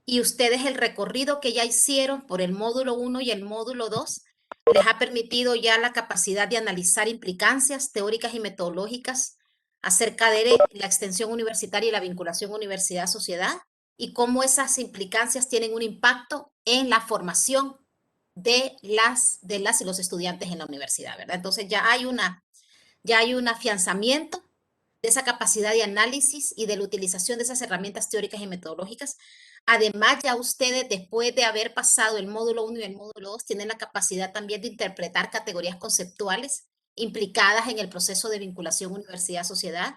y ustedes el recorrido que ya hicieron por el módulo 1 y el módulo 2 les ha permitido ya la capacidad de analizar implicancias teóricas y metodológicas acerca de la extensión universitaria y la vinculación universidad-sociedad y cómo esas implicancias tienen un impacto en la formación de las y los estudiantes en la universidad, ¿verdad? Entonces ya hay un afianzamiento de esa capacidad de análisis y de la utilización de esas herramientas teóricas y metodológicas. Además, ya ustedes, después de haber pasado el módulo 1 y el módulo 2, tienen la capacidad también de interpretar categorías conceptuales implicadas en el proceso de vinculación universidad-sociedad.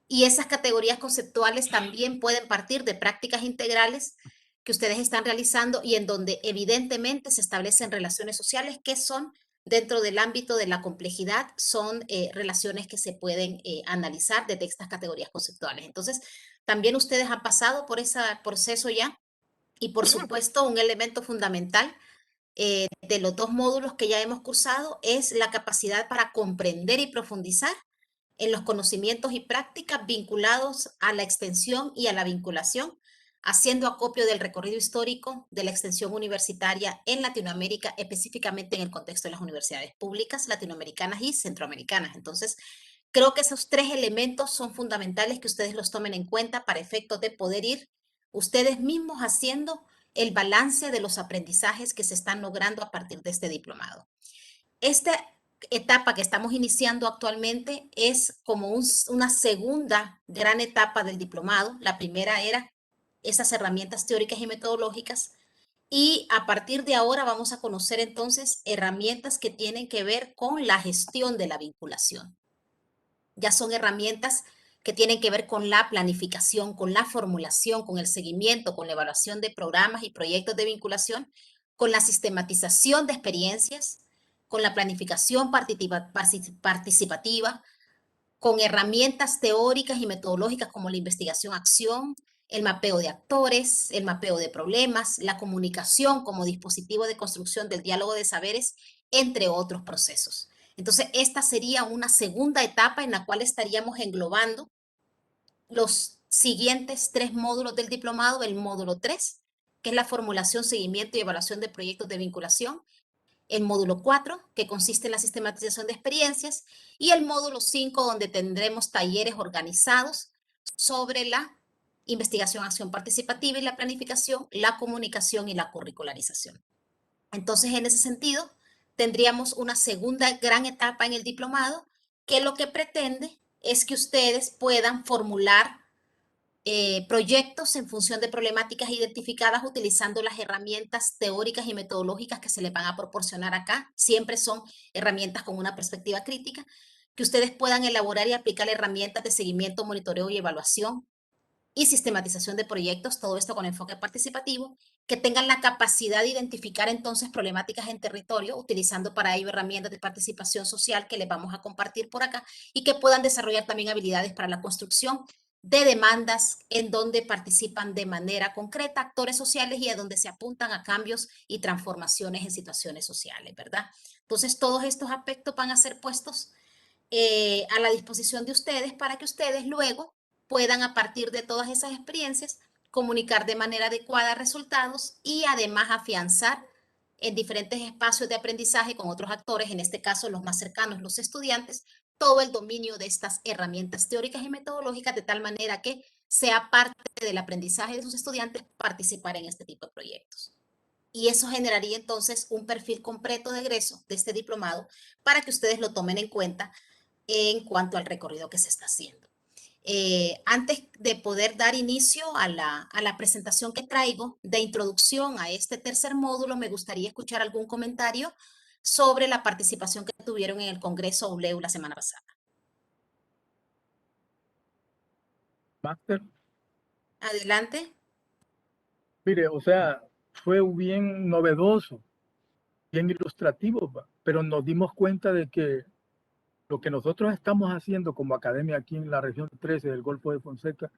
Y esas categorías conceptuales también pueden partir de prácticas integrales que ustedes están realizando y en donde evidentemente se establecen relaciones sociales que son dentro del ámbito de la complejidad, son relaciones que se pueden analizar desde estas categorías conceptuales. Entonces, también ustedes han pasado por ese proceso ya y por supuesto un elemento fundamental de los dos módulos que ya hemos cursado es la capacidad para comprender y profundizar en los conocimientos y prácticas vinculados a la extensión y a la vinculación, haciendo acopio del recorrido histórico de la extensión universitaria en Latinoamérica, específicamente en el contexto de las universidades públicas latinoamericanas y centroamericanas. Entonces, creo que esos tres elementos son fundamentales que ustedes los tomen en cuenta para efectos de poder ir ustedes mismos haciendo el balance de los aprendizajes que se están logrando a partir de este diplomado. Esta etapa que estamos iniciando actualmente es como una segunda gran etapa del diplomado. La primera era esas herramientas teóricas y metodológicas y a partir de ahora vamos a conocer entonces herramientas que tienen que ver con la gestión de la vinculación. Ya son herramientas que tienen que ver con la planificación, con la formulación, con el seguimiento, con la evaluación de programas y proyectos de vinculación, con la sistematización de experiencias, con la planificación participativa, con herramientas teóricas y metodológicas como la investigación-acción, el mapeo de actores, el mapeo de problemas, la comunicación como dispositivo de construcción del diálogo de saberes, entre otros procesos. Entonces, esta sería una segunda etapa en la cual estaríamos englobando los siguientes tres módulos del diplomado, el módulo 3, que es la formulación, seguimiento y evaluación de proyectos de vinculación, el módulo 4, que consiste en la sistematización de experiencias, y el módulo 5, donde tendremos talleres organizados sobre la investigación, acción participativa y la planificación, la comunicación y la curricularización. Entonces, en ese sentido, tendríamos una segunda gran etapa en el diplomado que lo que pretende es que ustedes puedan formular proyectos en función de problemáticas identificadas utilizando las herramientas teóricas y metodológicas que se les van a proporcionar acá. Siempre son herramientas con una perspectiva crítica, que ustedes puedan elaborar y aplicar herramientas de seguimiento, monitoreo y evaluación y sistematización de proyectos, todo esto con enfoque participativo, que tengan la capacidad de identificar entonces problemáticas en territorio, utilizando para ello herramientas de participación social que les vamos a compartir por acá, y que puedan desarrollar también habilidades para la construcción de demandas en donde participan de manera concreta actores sociales y a donde se apuntan a cambios y transformaciones en situaciones sociales, ¿verdad? Entonces, todos estos aspectos van a ser puestos a la disposición de ustedes para que ustedes luego puedan, a partir de todas esas experiencias, comunicar de manera adecuada resultados y además afianzar en diferentes espacios de aprendizaje con otros actores, en este caso los más cercanos, los estudiantes, todo el dominio de estas herramientas teóricas y metodológicas de tal manera que sea parte del aprendizaje de sus estudiantes participar en este tipo de proyectos. Y eso generaría entonces un perfil completo de egreso de este diplomado para que ustedes lo tomen en cuenta en cuanto al recorrido que se está haciendo. Antes de poder dar inicio a la presentación que traigo de introducción a este tercer módulo, me gustaría escuchar algún comentario sobre la participación que tuvieron en el Congreso ULEU la semana pasada. Máster. Adelante. Mire, o sea, fue bien novedoso, bien ilustrativo, pero nos dimos cuenta de que lo que nosotros estamos haciendo como academia aquí en la región 13 del Golfo de Fonseca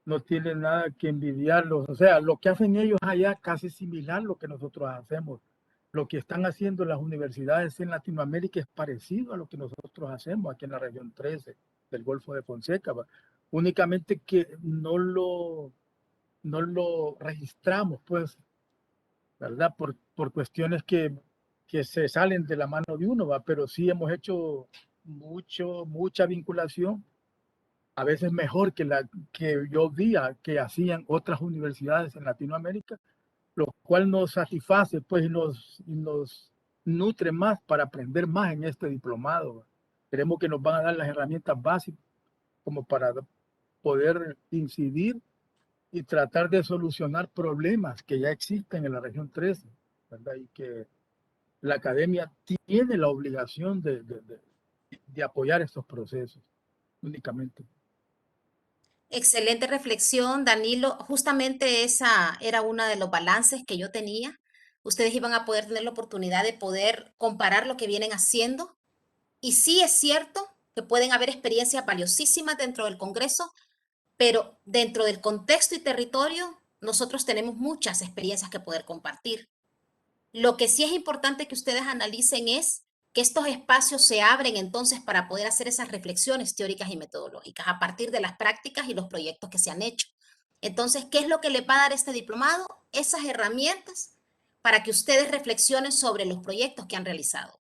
no tiene nada que envidiarlos. O sea, lo que hacen ellos allá casi similar a lo que nosotros hacemos. Lo que están haciendo las universidades en Latinoamérica es parecido a lo que nosotros hacemos aquí en la región 13 del Golfo de Fonseca. Únicamente que no lo registramos, pues, ¿verdad? Por cuestiones que se salen de la mano de uno, ¿va? Pero sí hemos hecho mucha vinculación, a veces mejor que la que yo vi que hacían otras universidades en Latinoamérica, lo cual nos satisface, pues, y nos nutre más para aprender más en este diplomado, ¿va? Creemos que nos van a dar las herramientas básicas como para poder incidir y tratar de solucionar problemas que ya existen en la región 13, ¿verdad? Y que la academia tiene la obligación de apoyar estos procesos únicamente. Excelente reflexión, Danilo. Justamente esa era uno de los balances que yo tenía. Ustedes iban a poder tener la oportunidad de poder comparar lo que vienen haciendo. Y sí es cierto que pueden haber experiencias valiosísimas dentro del Congreso, pero dentro del contexto y territorio, nosotros tenemos muchas experiencias que poder compartir. Lo que sí es importante que ustedes analicen es que estos espacios se abren entonces para poder hacer esas reflexiones teóricas y metodológicas a partir de las prácticas y los proyectos que se han hecho. Entonces, ¿qué es lo que les va a dar este diplomado? Esas herramientas para que ustedes reflexionen sobre los proyectos que han realizado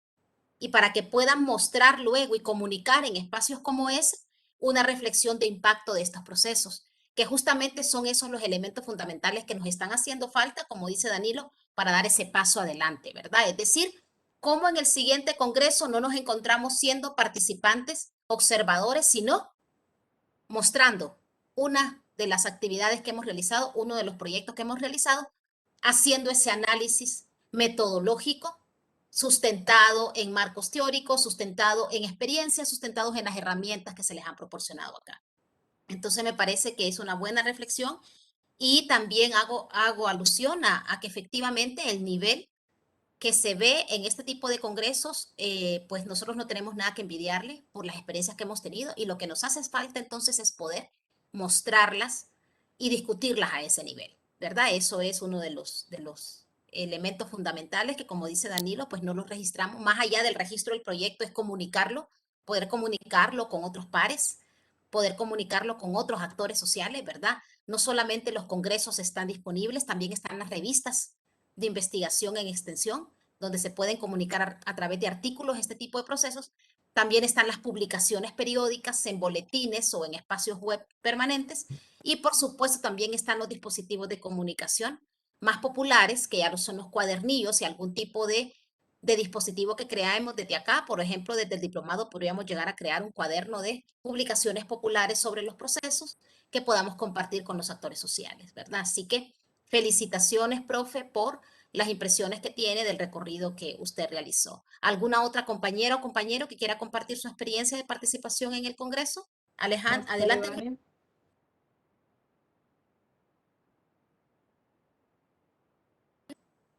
y para que puedan mostrar luego y comunicar en espacios como ese una reflexión de impacto de estos procesos, que justamente son esos los elementos fundamentales que nos están haciendo falta, como dice Danilo, para dar ese paso adelante, ¿verdad? Es decir, cómo en el siguiente congreso no nos encontramos siendo participantes, observadores, sino mostrando una de las actividades que hemos realizado, uno de los proyectos que hemos realizado, haciendo ese análisis metodológico sustentado en marcos teóricos, sustentado en experiencias, sustentados en las herramientas que se les han proporcionado acá. Entonces me parece que es una buena reflexión y también hago alusión a que efectivamente el nivel que se ve en este tipo de congresos, pues nosotros no tenemos nada que envidiarle por las experiencias que hemos tenido y lo que nos hace falta entonces es poder mostrarlas y discutirlas a ese nivel, ¿verdad? Eso es uno de los elementos fundamentales que, como dice Danilo, pues no los registramos. Más allá del registro del proyecto es comunicarlo, poder comunicarlo con otros pares, poder comunicarlo con otros actores sociales, ¿verdad? No solamente los congresos están disponibles, también están las revistas de investigación en extensión, donde se pueden comunicar a través de artículos este tipo de procesos. También están las publicaciones periódicas en boletines o en espacios web permanentes. Y por supuesto también están los dispositivos de comunicación más populares, que ya son los cuadernillos y algún tipo de dispositivo que creamos desde acá. Por ejemplo, desde el diplomado podríamos llegar a crear un cuaderno de publicaciones populares sobre los procesos que podamos compartir con los actores sociales, ¿verdad? Así que felicitaciones, profe, por las impresiones que tiene del recorrido que usted realizó. ¿Alguna otra compañera o compañero que quiera compartir su experiencia de participación en el Congreso? Alejandro, adelante.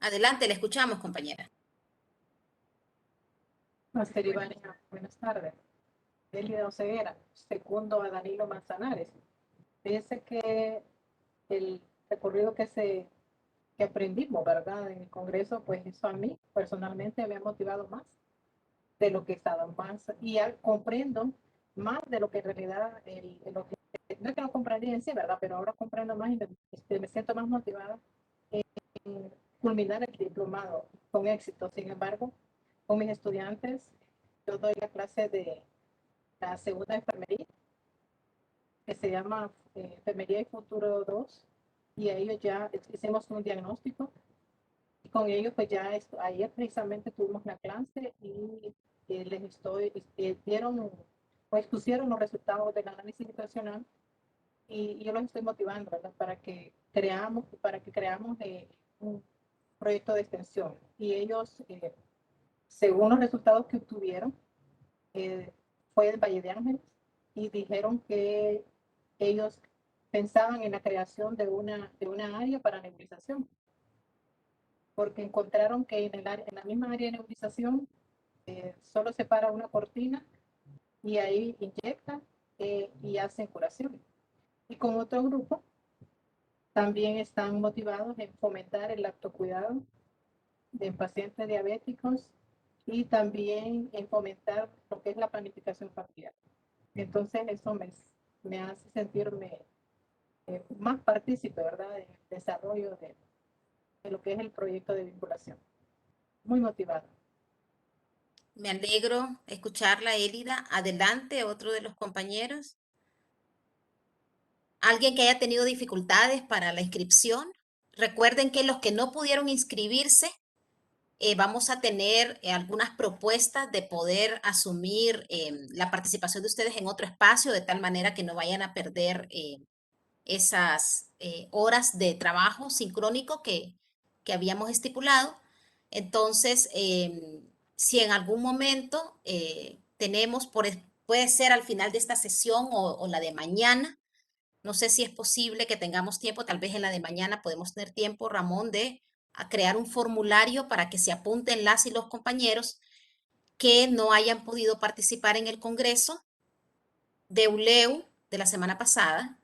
Adelante, le escuchamos, compañera. Master Ivania, buenas tardes. Elida Oseguera, segundo a Danilo Manzanares. Fíjese que el recorrido que aprendimos, ¿verdad? En el Congreso, pues eso a mí personalmente me ha motivado más de lo que estaba más y comprendo más de lo que en realidad lo que, no es que no comprendí en sí, ¿verdad? Pero ahora comprendo más y me siento más motivada en culminar el diplomado con éxito. Sin embargo, con mis estudiantes, yo doy la clase de la segunda enfermería, que se llama Enfermería y Futuro 2, y a ellos ya hicimos un diagnóstico, y con ellos pues ya ayer precisamente tuvimos la clase y dieron o expusieron los resultados del análisis situacional y yo los estoy motivando, ¿verdad? Para que creamos un proyecto de extensión. Y ellos, según los resultados que obtuvieron, eh, fue el Valle de Ángeles y dijeron que ellos pensaban en la creación de una área para nebulización, porque encontraron que en la misma área de nebulización solo se para una cortina y ahí inyectan y hacen curación. Y con otro grupo también están motivados en fomentar el autocuidado de pacientes diabéticos y también en fomentar lo que es la planificación familiar. Entonces eso me hace sentirme más partícipe, ¿verdad?, en el desarrollo de lo que es el proyecto de vinculación. Muy motivada. Me alegro escucharla, Elida. Adelante, otro de los compañeros. ¿Alguien que haya tenido dificultades para la inscripción? Recuerden que los que no pudieron inscribirse, vamos a tener algunas propuestas de poder asumir la participación de ustedes en otro espacio, de tal manera que no vayan a perder esas horas de trabajo sincrónico que habíamos estipulado. Entonces, si en algún momento tenemos, puede ser al final de esta sesión o la de mañana, no sé si es posible que tengamos tiempo, tal vez en la de mañana podemos tener tiempo, Ramón, de crear un formulario para que se apunten las y los compañeros que no hayan podido participar en el Congreso de ULEU de la semana pasada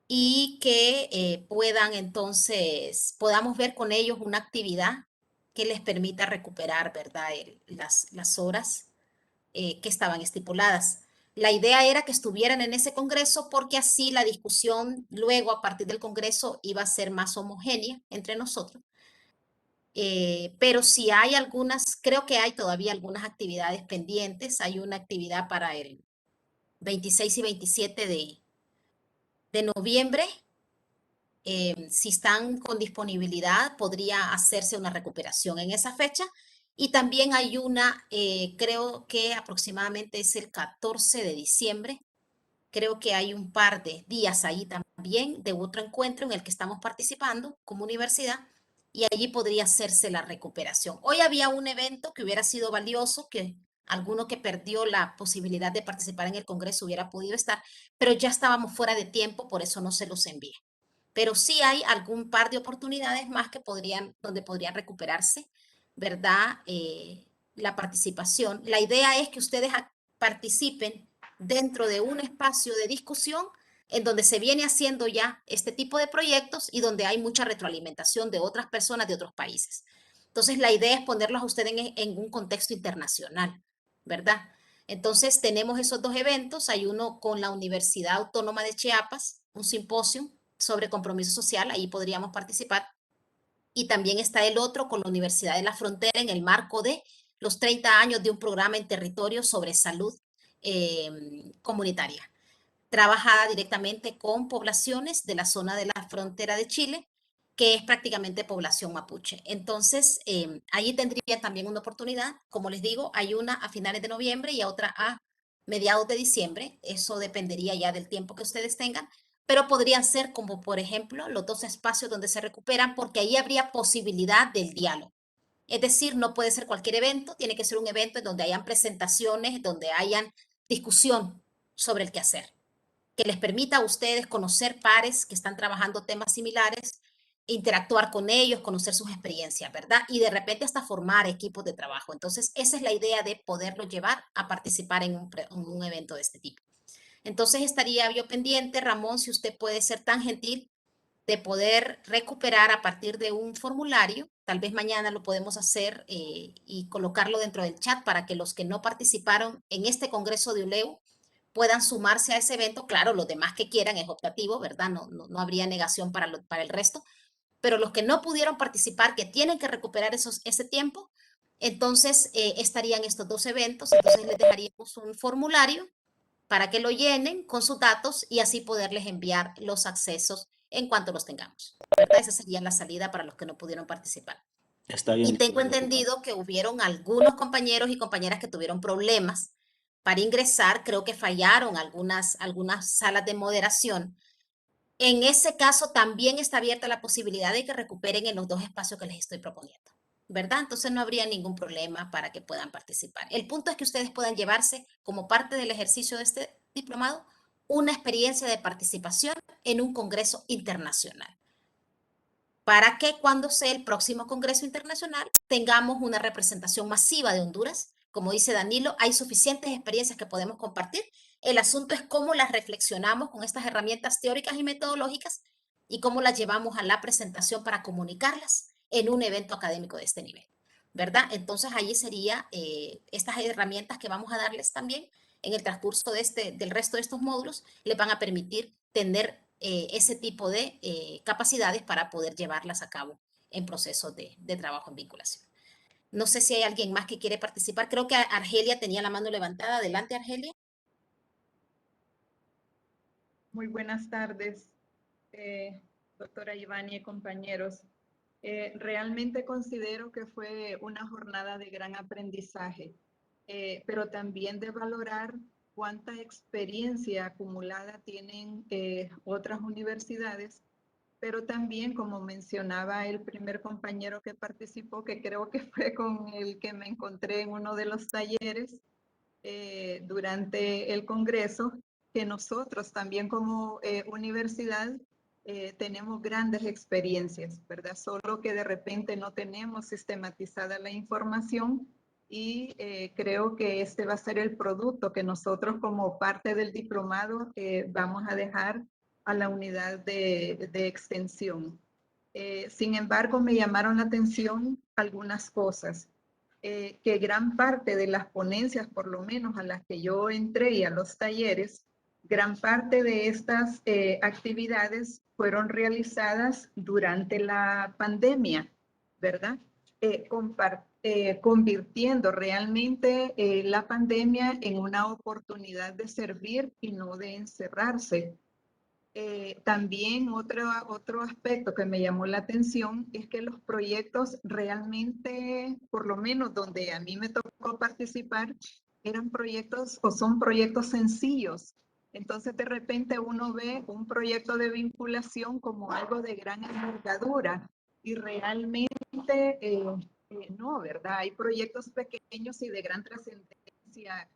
y que puedan entonces, podamos ver con ellos una actividad que les permita recuperar, ¿verdad?, las horas que estaban estipuladas. La idea era que estuvieran en ese congreso porque así la discusión luego a partir del congreso iba a ser más homogénea entre nosotros. Pero si hay algunas, creo que hay todavía algunas actividades pendientes. Hay una actividad para el 26 y 27 de noviembre. Si están con disponibilidad, podría hacerse una recuperación en esa fecha. Y también hay una, creo que aproximadamente es el 14 de diciembre. Creo que hay un par de días ahí también de otro encuentro en el que estamos participando como universidad y allí podría hacerse la recuperación. Hoy había un evento que hubiera sido valioso, que alguno que perdió la posibilidad de participar en el Congreso hubiera podido estar, pero ya estábamos fuera de tiempo, por eso no se los envié. Pero sí hay algún par de oportunidades más que donde podrían recuperarse, ¿verdad? La participación. La idea es que ustedes participen dentro de un espacio de discusión en donde se viene haciendo ya este tipo de proyectos y donde hay mucha retroalimentación de otras personas de otros países. Entonces, la idea es ponerlos a ustedes en un contexto internacional, ¿verdad? Entonces, tenemos esos dos eventos. Hay uno con la Universidad Autónoma de Chiapas, un simposio sobre compromiso social, ahí podríamos participar. Y también está el otro con la Universidad de la Frontera en el marco de los 30 años de un programa en territorio sobre salud comunitaria, trabajada directamente con poblaciones de la zona de la frontera de Chile, que es prácticamente población mapuche. Entonces, allí tendrían también una oportunidad. Como les digo, hay una a finales de noviembre y otra a mediados de diciembre. Eso dependería ya del tiempo que ustedes tengan, pero podrían ser como, por ejemplo, los dos espacios donde se recuperan, porque ahí habría posibilidad del diálogo. Es decir, no puede ser cualquier evento, tiene que ser un evento en donde hayan presentaciones, donde hayan discusión sobre el quehacer, que les permita a ustedes conocer pares que están trabajando temas similares, interactuar con ellos, conocer sus experiencias, ¿verdad? Y de repente hasta formar equipos de trabajo. Entonces, esa es la idea de poderlo llevar a participar en un evento de este tipo. Entonces, estaría yo pendiente, Ramón, si usted puede ser tan gentil de poder recuperar a partir de un formulario. Tal vez mañana lo podemos hacer y colocarlo dentro del chat para que los que no participaron en este congreso de ULEU puedan sumarse a ese evento. Claro, los demás que quieran es optativo, ¿verdad? No habría negación para el resto. Pero los que no pudieron participar, que tienen que recuperar ese tiempo, entonces estarían estos dos eventos. Entonces les dejaríamos un formulario para que lo llenen con sus datos y así poderles enviar los accesos en cuanto los tengamos, ¿verdad? Esa sería la salida para los que no pudieron participar. Está bien. Y tengo entendido que hubieron algunos compañeros y compañeras que tuvieron problemas para ingresar, creo que fallaron algunas salas de moderación. En ese caso también está abierta la posibilidad de que recuperen en los dos espacios que les estoy proponiendo, ¿verdad? Entonces no habría ningún problema para que puedan participar. El punto es que ustedes puedan llevarse como parte del ejercicio de este diplomado una experiencia de participación en un congreso internacional, para que cuando sea el próximo Congreso Internacional tengamos una representación masiva de Honduras. Como dice Danilo, hay suficientes experiencias que podemos compartir. El asunto es cómo las reflexionamos con estas herramientas teóricas y metodológicas y cómo las llevamos a la presentación para comunicarlas en un evento académico de este nivel, ¿verdad? Entonces allí sería estas herramientas que vamos a darles también en el transcurso del resto de estos módulos, les van a permitir tener ese tipo de capacidades para poder llevarlas a cabo en procesos de trabajo en vinculación. No sé si hay alguien más que quiere participar. Creo que Argelia tenía la mano levantada. Adelante, Argelia. Muy buenas tardes, doctora Ivani y compañeros. Realmente considero que fue una jornada de gran aprendizaje, pero también de valorar cuánta experiencia acumulada tienen otras universidades, pero también, como mencionaba el primer compañero que participó, que creo que fue con el que me encontré en uno de los talleres durante el Congreso, que nosotros también como universidad tenemos grandes experiencias, ¿verdad? Solo que de repente no tenemos sistematizada la información y creo que este va a ser el producto que nosotros como parte del diplomado vamos a dejar a la unidad de extensión. Sin embargo, me llamaron la atención algunas cosas. Que gran parte de las ponencias, por lo menos a las que yo entré y a los talleres, gran parte de estas actividades fueron realizadas durante la pandemia, ¿verdad? Convirtiendo realmente la pandemia en una oportunidad de servir y no de encerrarse. También otro aspecto que me llamó la atención es que los proyectos realmente, por lo menos donde a mí me tocó participar, eran proyectos o son proyectos sencillos. Entonces de repente uno ve un proyecto de vinculación como algo de gran envergadura y realmente no, ¿verdad? Hay proyectos pequeños y de gran trascendencia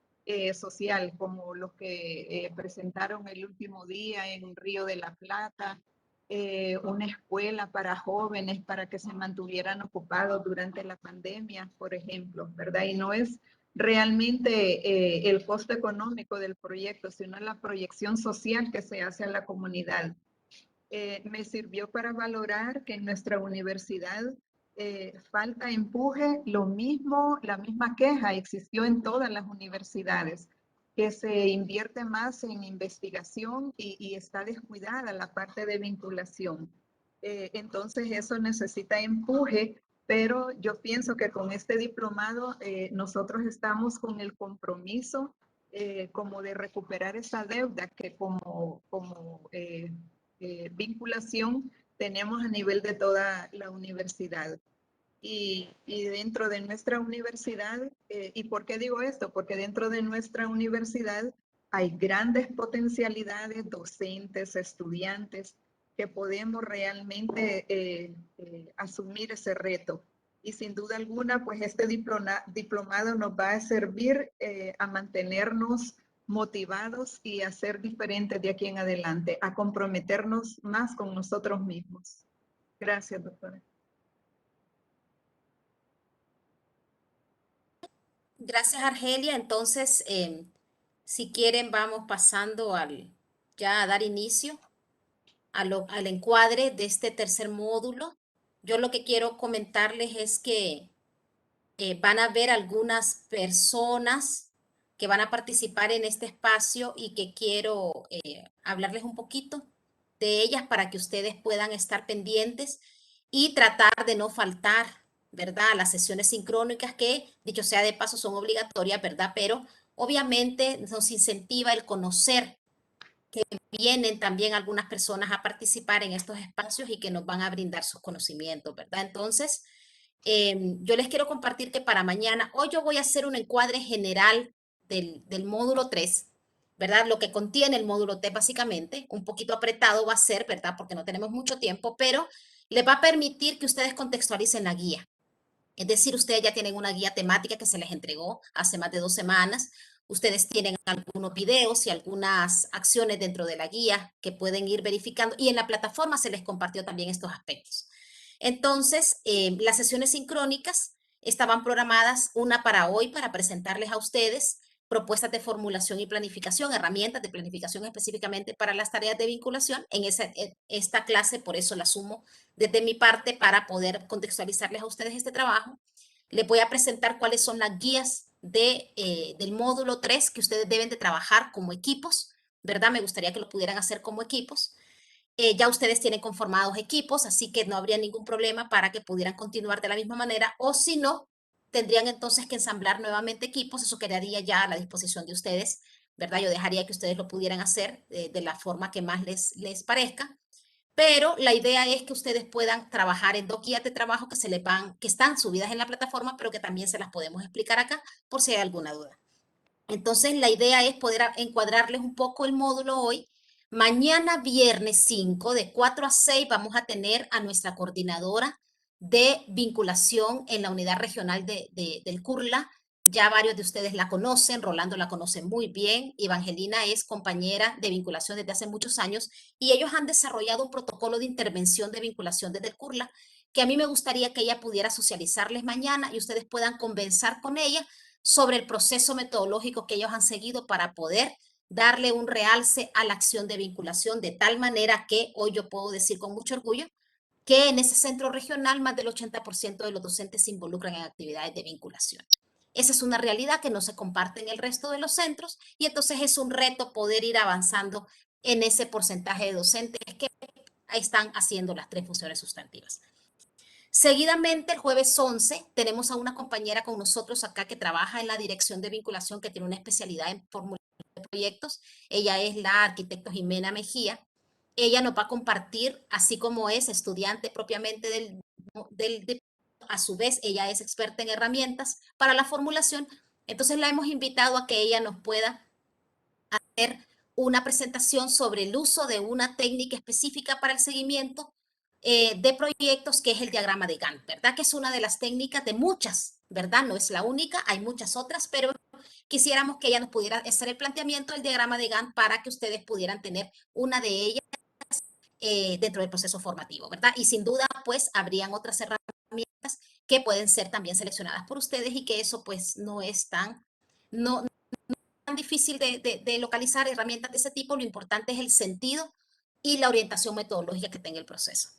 social, como los que presentaron el último día en Río de la Plata, una escuela para jóvenes para que se mantuvieran ocupados durante la pandemia, por ejemplo, ¿verdad? Y no es realmente el costo económico del proyecto, sino la proyección social que se hace a la comunidad. Me sirvió para valorar que en nuestra universidad falta empuje, lo mismo, la misma queja existió en todas las universidades, que se invierte más en investigación y está descuidada la parte de vinculación. Entonces eso necesita empuje, pero yo pienso que con este diplomado nosotros estamos con el compromiso como de recuperar esa deuda que como vinculación tenemos a nivel de toda la universidad. Y dentro de nuestra universidad, ¿y por qué digo esto? Porque dentro de nuestra universidad hay grandes potencialidades docentes, estudiantes, que podemos realmente asumir ese reto. Y sin duda alguna, pues este diplomado nos va a servir a mantenernos motivados y a ser diferentes de aquí en adelante, a comprometernos más con nosotros mismos. Gracias, doctora. Gracias, Argelia. Entonces, si quieren, vamos pasando ya a dar inicio al encuadre de este tercer módulo. Yo lo que quiero comentarles es que van a ver algunas personas que van a participar en este espacio y que quiero hablarles un poquito de ellas para que ustedes puedan estar pendientes y tratar de no faltar, ¿verdad? A las sesiones sincrónicas que, dicho sea de paso, son obligatorias, ¿verdad? Pero obviamente nos incentiva el conocer que vienen también algunas personas a participar en estos espacios y que nos van a brindar sus conocimientos, ¿verdad? Entonces, yo les quiero compartir que para mañana, hoy yo voy a hacer un encuadre general del módulo 3, ¿verdad? Lo que contiene el módulo 3 básicamente, un poquito apretado va a ser, ¿verdad? Porque no tenemos mucho tiempo, pero les va a permitir que ustedes contextualicen la guía. Es decir, ustedes ya tienen una guía temática que se les entregó hace más de 2 semanas. Ustedes tienen algunos videos y algunas acciones dentro de la guía que pueden ir verificando y en la plataforma se les compartió también estos aspectos. Entonces, las sesiones sincrónicas estaban programadas una para hoy para presentarles a ustedes propuestas de formulación y planificación, herramientas de planificación específicamente para las tareas de vinculación. En esta clase, por eso la sumo desde mi parte para poder contextualizarles a ustedes este trabajo. Les voy a presentar cuáles son las guías del módulo 3 que ustedes deben de trabajar como equipos, ¿verdad? Me gustaría que lo pudieran hacer como equipos. Ya ustedes tienen conformados equipos, así que no habría ningún problema para que pudieran continuar de la misma manera, o si no, tendrían entonces que ensamblar nuevamente equipos, eso quedaría ya a la disposición de ustedes, ¿verdad? Yo dejaría que ustedes lo pudieran hacer de la forma que más les parezca, pero la idea es que ustedes puedan trabajar en 2 guías de trabajo que se les van, que están subidas en la plataforma, pero que también se las podemos explicar acá por si hay alguna duda. Entonces, la idea es poder encuadrarles un poco el módulo hoy. Mañana, viernes 5, de 4 a 6, vamos a tener a nuestra coordinadora de vinculación en la unidad regional del CURLA. Ya varios de ustedes la conocen, Rolando la conoce muy bien, Evangelina es compañera de vinculación desde hace muchos años y ellos han desarrollado un protocolo de intervención de vinculación desde el CURLA que a mí me gustaría que ella pudiera socializarles mañana y ustedes puedan conversar con ella sobre el proceso metodológico que ellos han seguido para poder darle un realce a la acción de vinculación, de tal manera que hoy yo puedo decir con mucho orgullo que en ese centro regional más del 80% de los docentes se involucran en actividades de vinculación. Esa es una realidad que no se comparte en el resto de los centros y entonces es un reto poder ir avanzando en ese porcentaje de docentes que están haciendo las 3 funciones sustantivas. Seguidamente, el jueves 11, tenemos a una compañera con nosotros acá que trabaja en la dirección de vinculación, que tiene una especialidad en formulación de proyectos. Ella es la arquitecto Jimena Mejía. Ella nos va a compartir, así como es estudiante propiamente a su vez, ella es experta en herramientas para la formulación. Entonces, la hemos invitado a que ella nos pueda hacer una presentación sobre el uso de una técnica específica para el seguimiento de proyectos, que es el diagrama de Gantt, ¿verdad? Que es una de las técnicas de muchas, ¿verdad? No es la única, hay muchas otras, pero quisiéramos que ella nos pudiera hacer el planteamiento del diagrama de Gantt para que ustedes pudieran tener una de ellas dentro del proceso formativo, ¿verdad? Y sin duda, pues, habrían otras herramientas que pueden ser también seleccionadas por ustedes y que eso, pues, no es no tan difícil de localizar herramientas de ese tipo. Lo importante es el sentido y la orientación metodológica que tenga el proceso.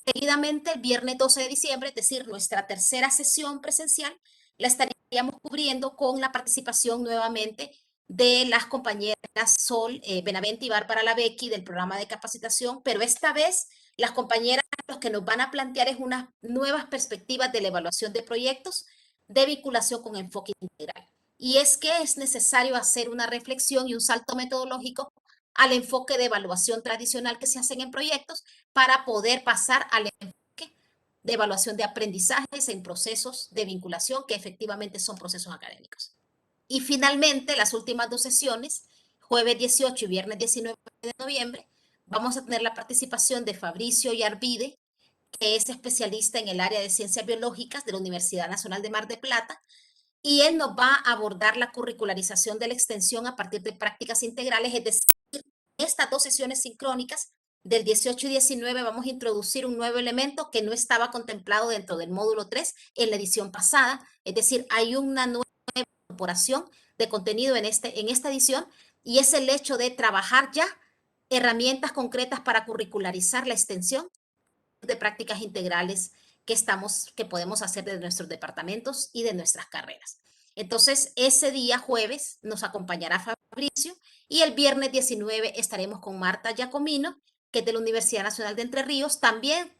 Seguidamente, el viernes 12 de diciembre, es decir, nuestra tercera sesión presencial, la estaríamos cubriendo con la participación nuevamente de las compañeras Sol Benavente y Bárbara Lavecchi del programa de capacitación, pero esta vez las compañeras lo que nos van a plantear es unas nuevas perspectivas de la evaluación de proyectos de vinculación con enfoque integral. Y es que es necesario hacer una reflexión y un salto metodológico al enfoque de evaluación tradicional que se hacen en proyectos para poder pasar al enfoque de evaluación de aprendizajes en procesos de vinculación que efectivamente son procesos académicos. Y finalmente, las últimas 2 sesiones, jueves 18 y viernes 19 de noviembre, vamos a tener la participación de Fabricio Yarvide, que es especialista en el área de ciencias biológicas de la Universidad Nacional de Mar del Plata, y él nos va a abordar la curricularización de la extensión a partir de prácticas integrales, es decir, estas 2 sesiones sincrónicas del 18 y 19 vamos a introducir un nuevo elemento que no estaba contemplado dentro del módulo 3 en la edición pasada, es decir, hay una nueva incorporación de contenido en esta edición y es el hecho de trabajar ya herramientas concretas para curricularizar la extensión de prácticas integrales que podemos hacer de nuestros departamentos y de nuestras carreras. Entonces, ese día jueves nos acompañará Fabricio y el viernes 19 estaremos con Marta Giacomino, que es de la Universidad Nacional de Entre Ríos, también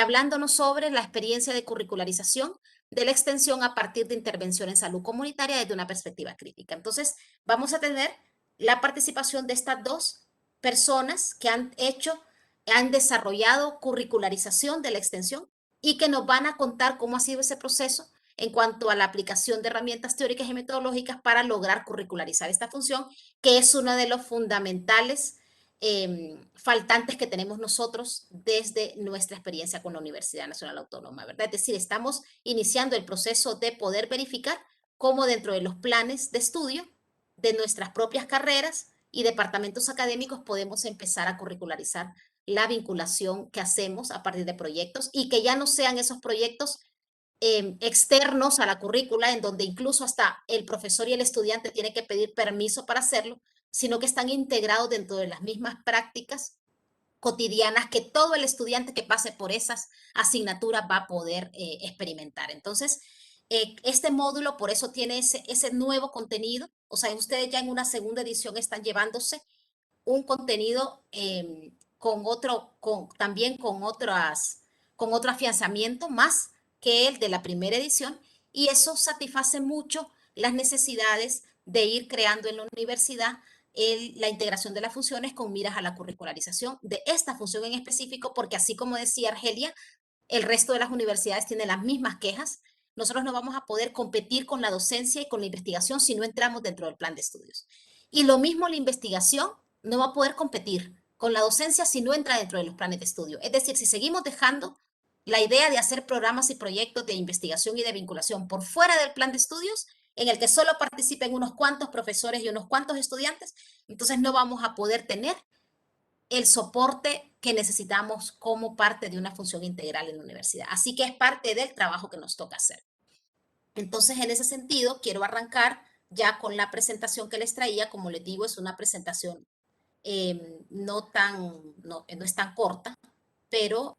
hablándonos sobre la experiencia de curricularización de la extensión a partir de intervención en salud comunitaria desde una perspectiva crítica. Entonces, vamos a tener la participación de estas 2 personas que han desarrollado curricularización de la extensión y que nos van a contar cómo ha sido ese proceso en cuanto a la aplicación de herramientas teóricas y metodológicas para lograr curricularizar esta función, que es uno de los fundamentales faltantes que tenemos nosotros desde nuestra experiencia con la Universidad Nacional Autónoma, ¿verdad? Es decir, estamos iniciando el proceso de poder verificar cómo dentro de los planes de estudio de nuestras propias carreras y departamentos académicos podemos empezar a curricularizar la vinculación que hacemos a partir de proyectos y que ya no sean esos proyectos externos a la currícula, en donde incluso hasta el profesor y el estudiante tienen que pedir permiso para hacerlo, sino que están integrados dentro de las mismas prácticas cotidianas que todo el estudiante que pase por esas asignaturas va a poder experimentar. Entonces, este módulo por eso tiene ese nuevo contenido. O sea, ustedes ya en una segunda edición están llevándose un contenido también con otro afianzamiento más que el de la primera edición, y eso satisface mucho las necesidades de ir creando en la universidad la integración de las funciones con miras a la curricularización de esta función en específico, porque así como decía Argelia, el resto de las universidades tienen las mismas quejas. Nosotros no vamos a poder competir con la docencia y con la investigación si no entramos dentro del plan de estudios. Y lo mismo la investigación no va a poder competir con la docencia si no entra dentro de los planes de estudio. Es decir, si seguimos dejando la idea de hacer programas y proyectos de investigación y de vinculación por fuera del plan de estudios, en el que solo participen unos cuantos profesores y unos cuantos estudiantes, entonces no vamos a poder tener el soporte que necesitamos como parte de una función integral en la universidad. Así que es parte del trabajo que nos toca hacer. Entonces, en ese sentido, quiero arrancar ya con la presentación que les traía. Como les digo, es una presentación no es tan corta, pero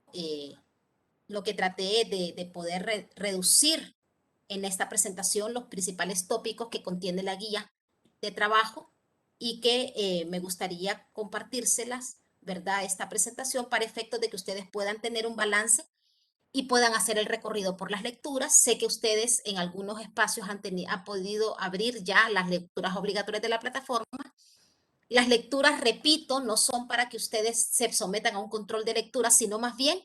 lo que traté de poder reducir en esta presentación los principales tópicos que contiene la guía de trabajo y que me gustaría compartírselas, ¿verdad? Esta presentación para efectos de que ustedes puedan tener un balance y puedan hacer el recorrido por las lecturas. Sé que ustedes en algunos espacios han podido abrir ya las lecturas obligatorias de la plataforma. Las lecturas, repito, no son para que ustedes se sometan a un control de lectura, sino más bien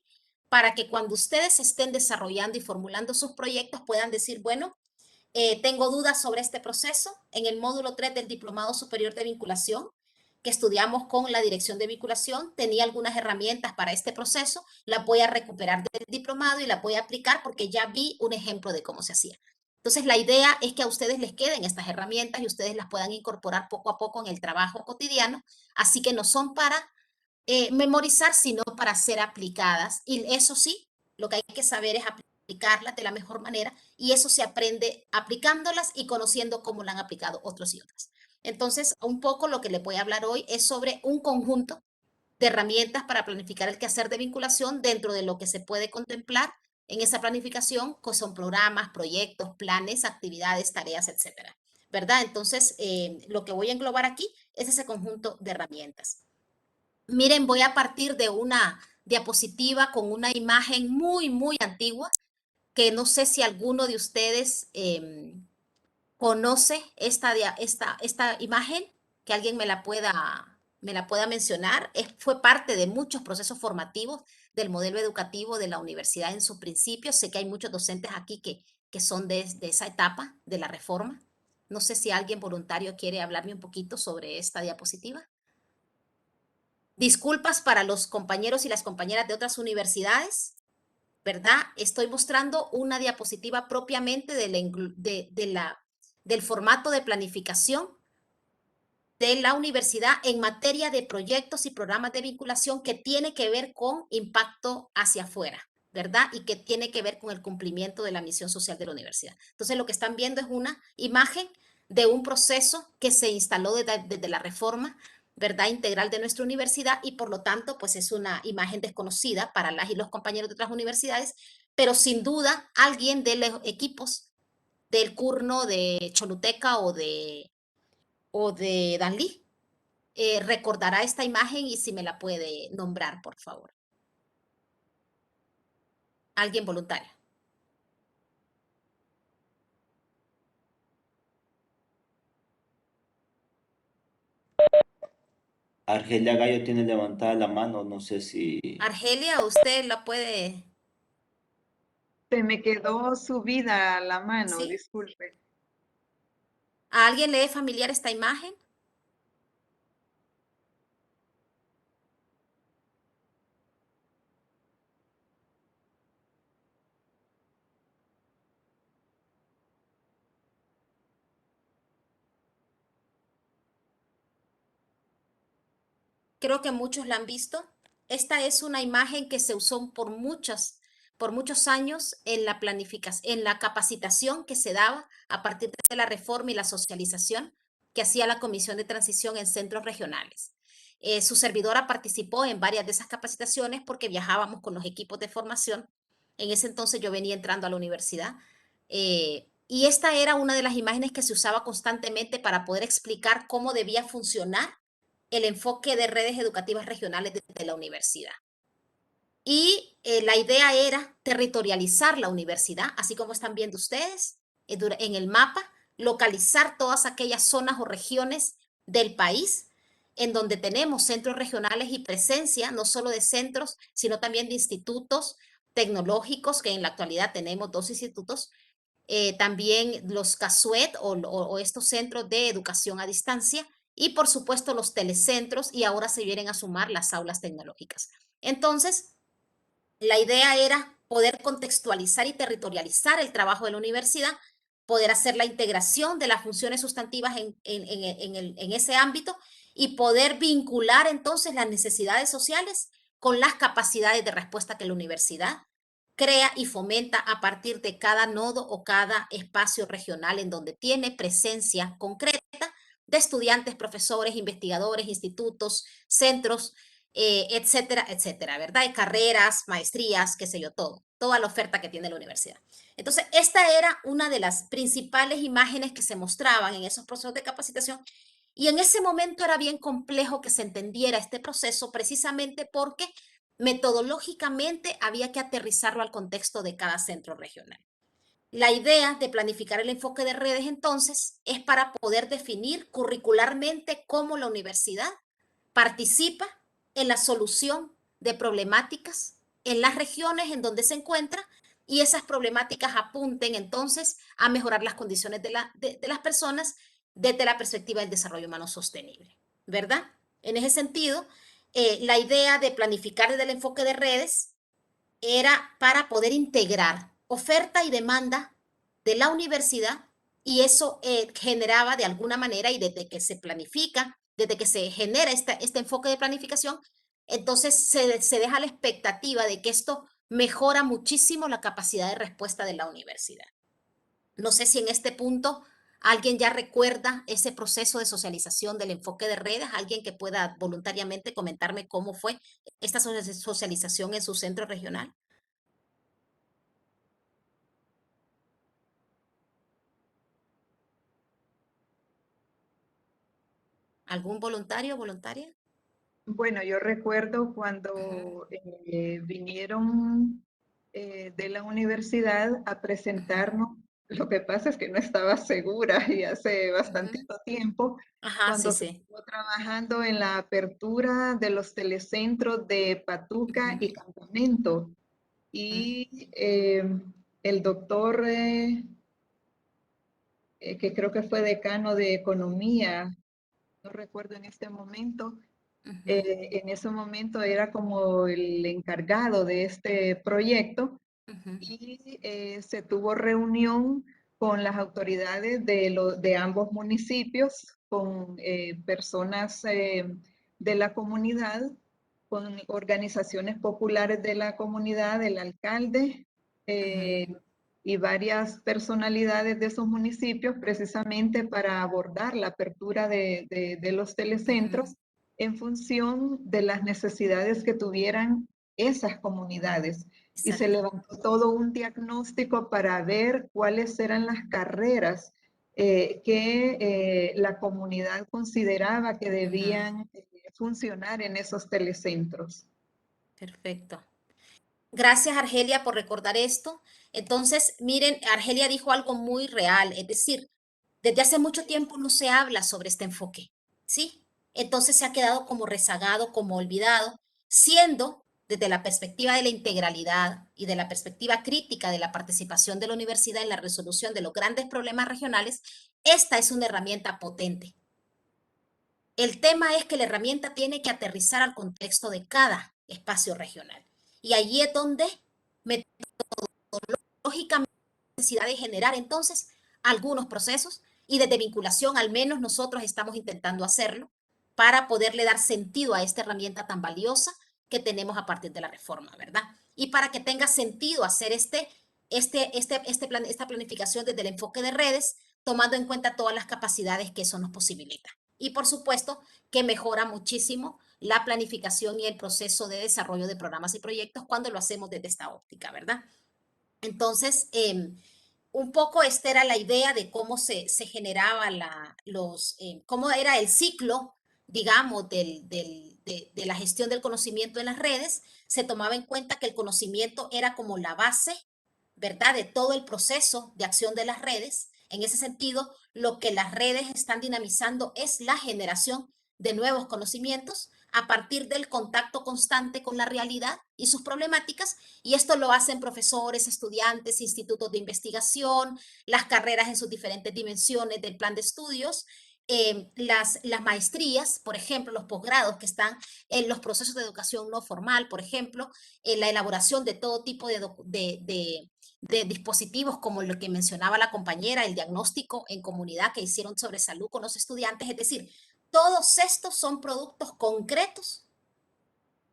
para que cuando ustedes estén desarrollando y formulando sus proyectos puedan decir, bueno, tengo dudas sobre este proceso. En el módulo 3 del Diplomado Superior de Vinculación, que estudiamos con la Dirección de Vinculación, tenía algunas herramientas para este proceso. Las voy a recuperar del diplomado y las voy a aplicar porque ya vi un ejemplo de cómo se hacía. Entonces, la idea es que a ustedes les queden estas herramientas y ustedes las puedan incorporar poco a poco en el trabajo cotidiano. Así que no son para memorizar, sino para ser aplicadas. Y eso sí, lo que hay que saber es aplicarlas de la mejor manera, y eso se aprende aplicándolas y conociendo cómo la han aplicado otros y otras. Entonces, un poco lo que les voy a hablar hoy es sobre un conjunto de herramientas para planificar el quehacer de vinculación dentro de lo que se puede contemplar en esa planificación, que son programas, proyectos, planes, actividades, tareas, etcétera, ¿verdad? Entonces, lo que voy a englobar aquí es ese conjunto de herramientas. Miren, voy a partir de una diapositiva con una imagen muy, muy antigua, que no sé si alguno de ustedes conoce esta imagen, que alguien me la pueda mencionar. Fue parte de muchos procesos formativos del modelo educativo de la universidad en sus principios. Sé que hay muchos docentes aquí que son de esa etapa de la reforma. No sé si alguien voluntario quiere hablarme un poquito sobre esta diapositiva. Disculpas para los compañeros y las compañeras de otras universidades, ¿verdad? Estoy mostrando una diapositiva propiamente del formato de planificación de la universidad en materia de proyectos y programas de vinculación que tiene que ver con impacto hacia afuera, ¿verdad? Y que tiene que ver con el cumplimiento de la misión social de la universidad. Entonces, lo que están viendo es una imagen de un proceso que se instaló desde la reforma, ¿verdad? Integral de nuestra universidad, y por lo tanto, pues es una imagen desconocida para las y los compañeros de otras universidades, pero sin duda alguien de los equipos del CURNO de Choluteca o de Danlí recordará esta imagen, y si me la puede nombrar, por favor. Alguien voluntario. Argelia Gallo tiene levantada la mano, no sé si... Argelia, usted la puede. Se me quedó subida la mano, ¿Sí? disculpe. ¿A alguien le es familiar esta imagen? Creo que muchos la han visto. Esta es una imagen que se usó por muchos años en la planificación, en la capacitación que se daba a partir de la reforma y la socialización que hacía la Comisión de Transición en centros regionales. Su servidora participó en varias de esas capacitaciones porque viajábamos con los equipos de formación. En ese entonces yo venía entrando a la universidad, y esta era una de las imágenes que se usaba constantemente para poder explicar cómo debía funcionar el enfoque de redes educativas regionales desde la universidad. Y la idea era territorializar la universidad, así como están viendo ustedes en el mapa, localizar todas aquellas zonas o regiones del país en donde tenemos centros regionales y presencia, no solo de centros, sino también de institutos tecnológicos, que en la actualidad tenemos 2 institutos, también los CASUET o estos centros de educación a distancia, y por supuesto los telecentros, y ahora se vienen a sumar las aulas tecnológicas. Entonces, la idea era poder contextualizar y territorializar el trabajo de la universidad, poder hacer la integración de las funciones sustantivas en ese ámbito y poder vincular entonces las necesidades sociales con las capacidades de respuesta que la universidad crea y fomenta a partir de cada nodo o cada espacio regional en donde tiene presencia concreta de estudiantes, profesores, investigadores, institutos, centros, etcétera, etcétera, ¿verdad? De carreras, maestrías, qué sé yo, todo, toda la oferta que tiene la universidad. Entonces, esta era una de las principales imágenes que se mostraban en esos procesos de capacitación, y en ese momento era bien complejo que se entendiera este proceso precisamente porque metodológicamente había que aterrizarlo al contexto de cada centro regional. La idea de planificar el enfoque de redes entonces es para poder definir curricularmente cómo la universidad participa en la solución de problemáticas en las regiones en donde se encuentra, y esas problemáticas apunten entonces a mejorar las condiciones de las personas desde la perspectiva del desarrollo humano sostenible, ¿verdad? En ese sentido, la idea de planificar desde el enfoque de redes era para poder integrar oferta y demanda de la universidad, y eso generaba de alguna manera, y desde que se planifica, desde que se genera este enfoque de planificación, entonces se deja la expectativa de que esto mejora muchísimo la capacidad de respuesta de la universidad. No sé si en este punto alguien ya recuerda ese proceso de socialización del enfoque de redes, alguien que pueda voluntariamente comentarme cómo fue esta socialización en su centro regional. ¿Algún voluntario o voluntaria? Bueno, yo recuerdo cuando vinieron de la universidad a presentarnos. Lo que pasa es que no estaba segura y hace bastantito tiempo, Ajá, sí, cuando se sí. estuvo trabajando en la apertura de los telecentros de Patuca Ujú, y Campamento. ujú, Y el doctor, que creo que fue decano de Economía, no recuerdo en este momento, ujú, en ese momento era como el encargado de este proyecto, ujú, y se tuvo reunión con las autoridades de ambos municipios, con personas de la comunidad, con organizaciones populares de la comunidad, el alcalde ujú, y varias personalidades de esos municipios, precisamente para abordar la apertura de los ujú. telecentros en función de las necesidades que tuvieran esas comunidades. Y se Exacto. levantó todo un diagnóstico para ver cuáles eran las carreras que la comunidad consideraba que Ujú, debían funcionar en esos telecentros. perfecto. Gracias, Argelia, por recordar esto. Entonces, miren, Argelia dijo algo muy real, es decir, desde hace mucho tiempo no se habla sobre este enfoque, ¿sí? Entonces se ha quedado como rezagado, como olvidado, siendo desde la perspectiva de la integralidad y de la perspectiva crítica de la participación de la universidad en la resolución de los grandes problemas regionales, esta es una herramienta potente. El tema es que la herramienta tiene que aterrizar al contexto de cada espacio regional. Y allí es donde metodológicamente hay necesidad de generar entonces algunos procesos, y desde vinculación al menos nosotros estamos intentando hacerlo para poderle dar sentido a esta herramienta tan valiosa que tenemos a partir de la reforma, ¿verdad? Y para que tenga sentido hacer esta planificación desde el enfoque de redes, tomando en cuenta todas las capacidades que eso nos posibilita. Y por supuesto que mejora muchísimo la planificación y el proceso de desarrollo de programas y proyectos cuando lo hacemos desde esta óptica, ¿verdad? Entonces, un poco esta era la idea de cómo se generaba cómo era el ciclo digamos, de la gestión del conocimiento en las redes, se tomaba en cuenta que el conocimiento era como la base, ¿verdad?, de todo el proceso de acción de las redes. En ese sentido, lo que las redes están dinamizando es la generación de nuevos conocimientos a partir del contacto constante con la realidad y sus problemáticas, y esto lo hacen profesores, estudiantes, institutos de investigación, las carreras en sus diferentes dimensiones del plan de estudios, las maestrías, por ejemplo, los posgrados que están en los procesos de educación no formal, por ejemplo, en la elaboración de todo tipo de dispositivos como lo que mencionaba la compañera, el diagnóstico en comunidad que hicieron sobre salud con los estudiantes, es decir, todos estos son productos concretos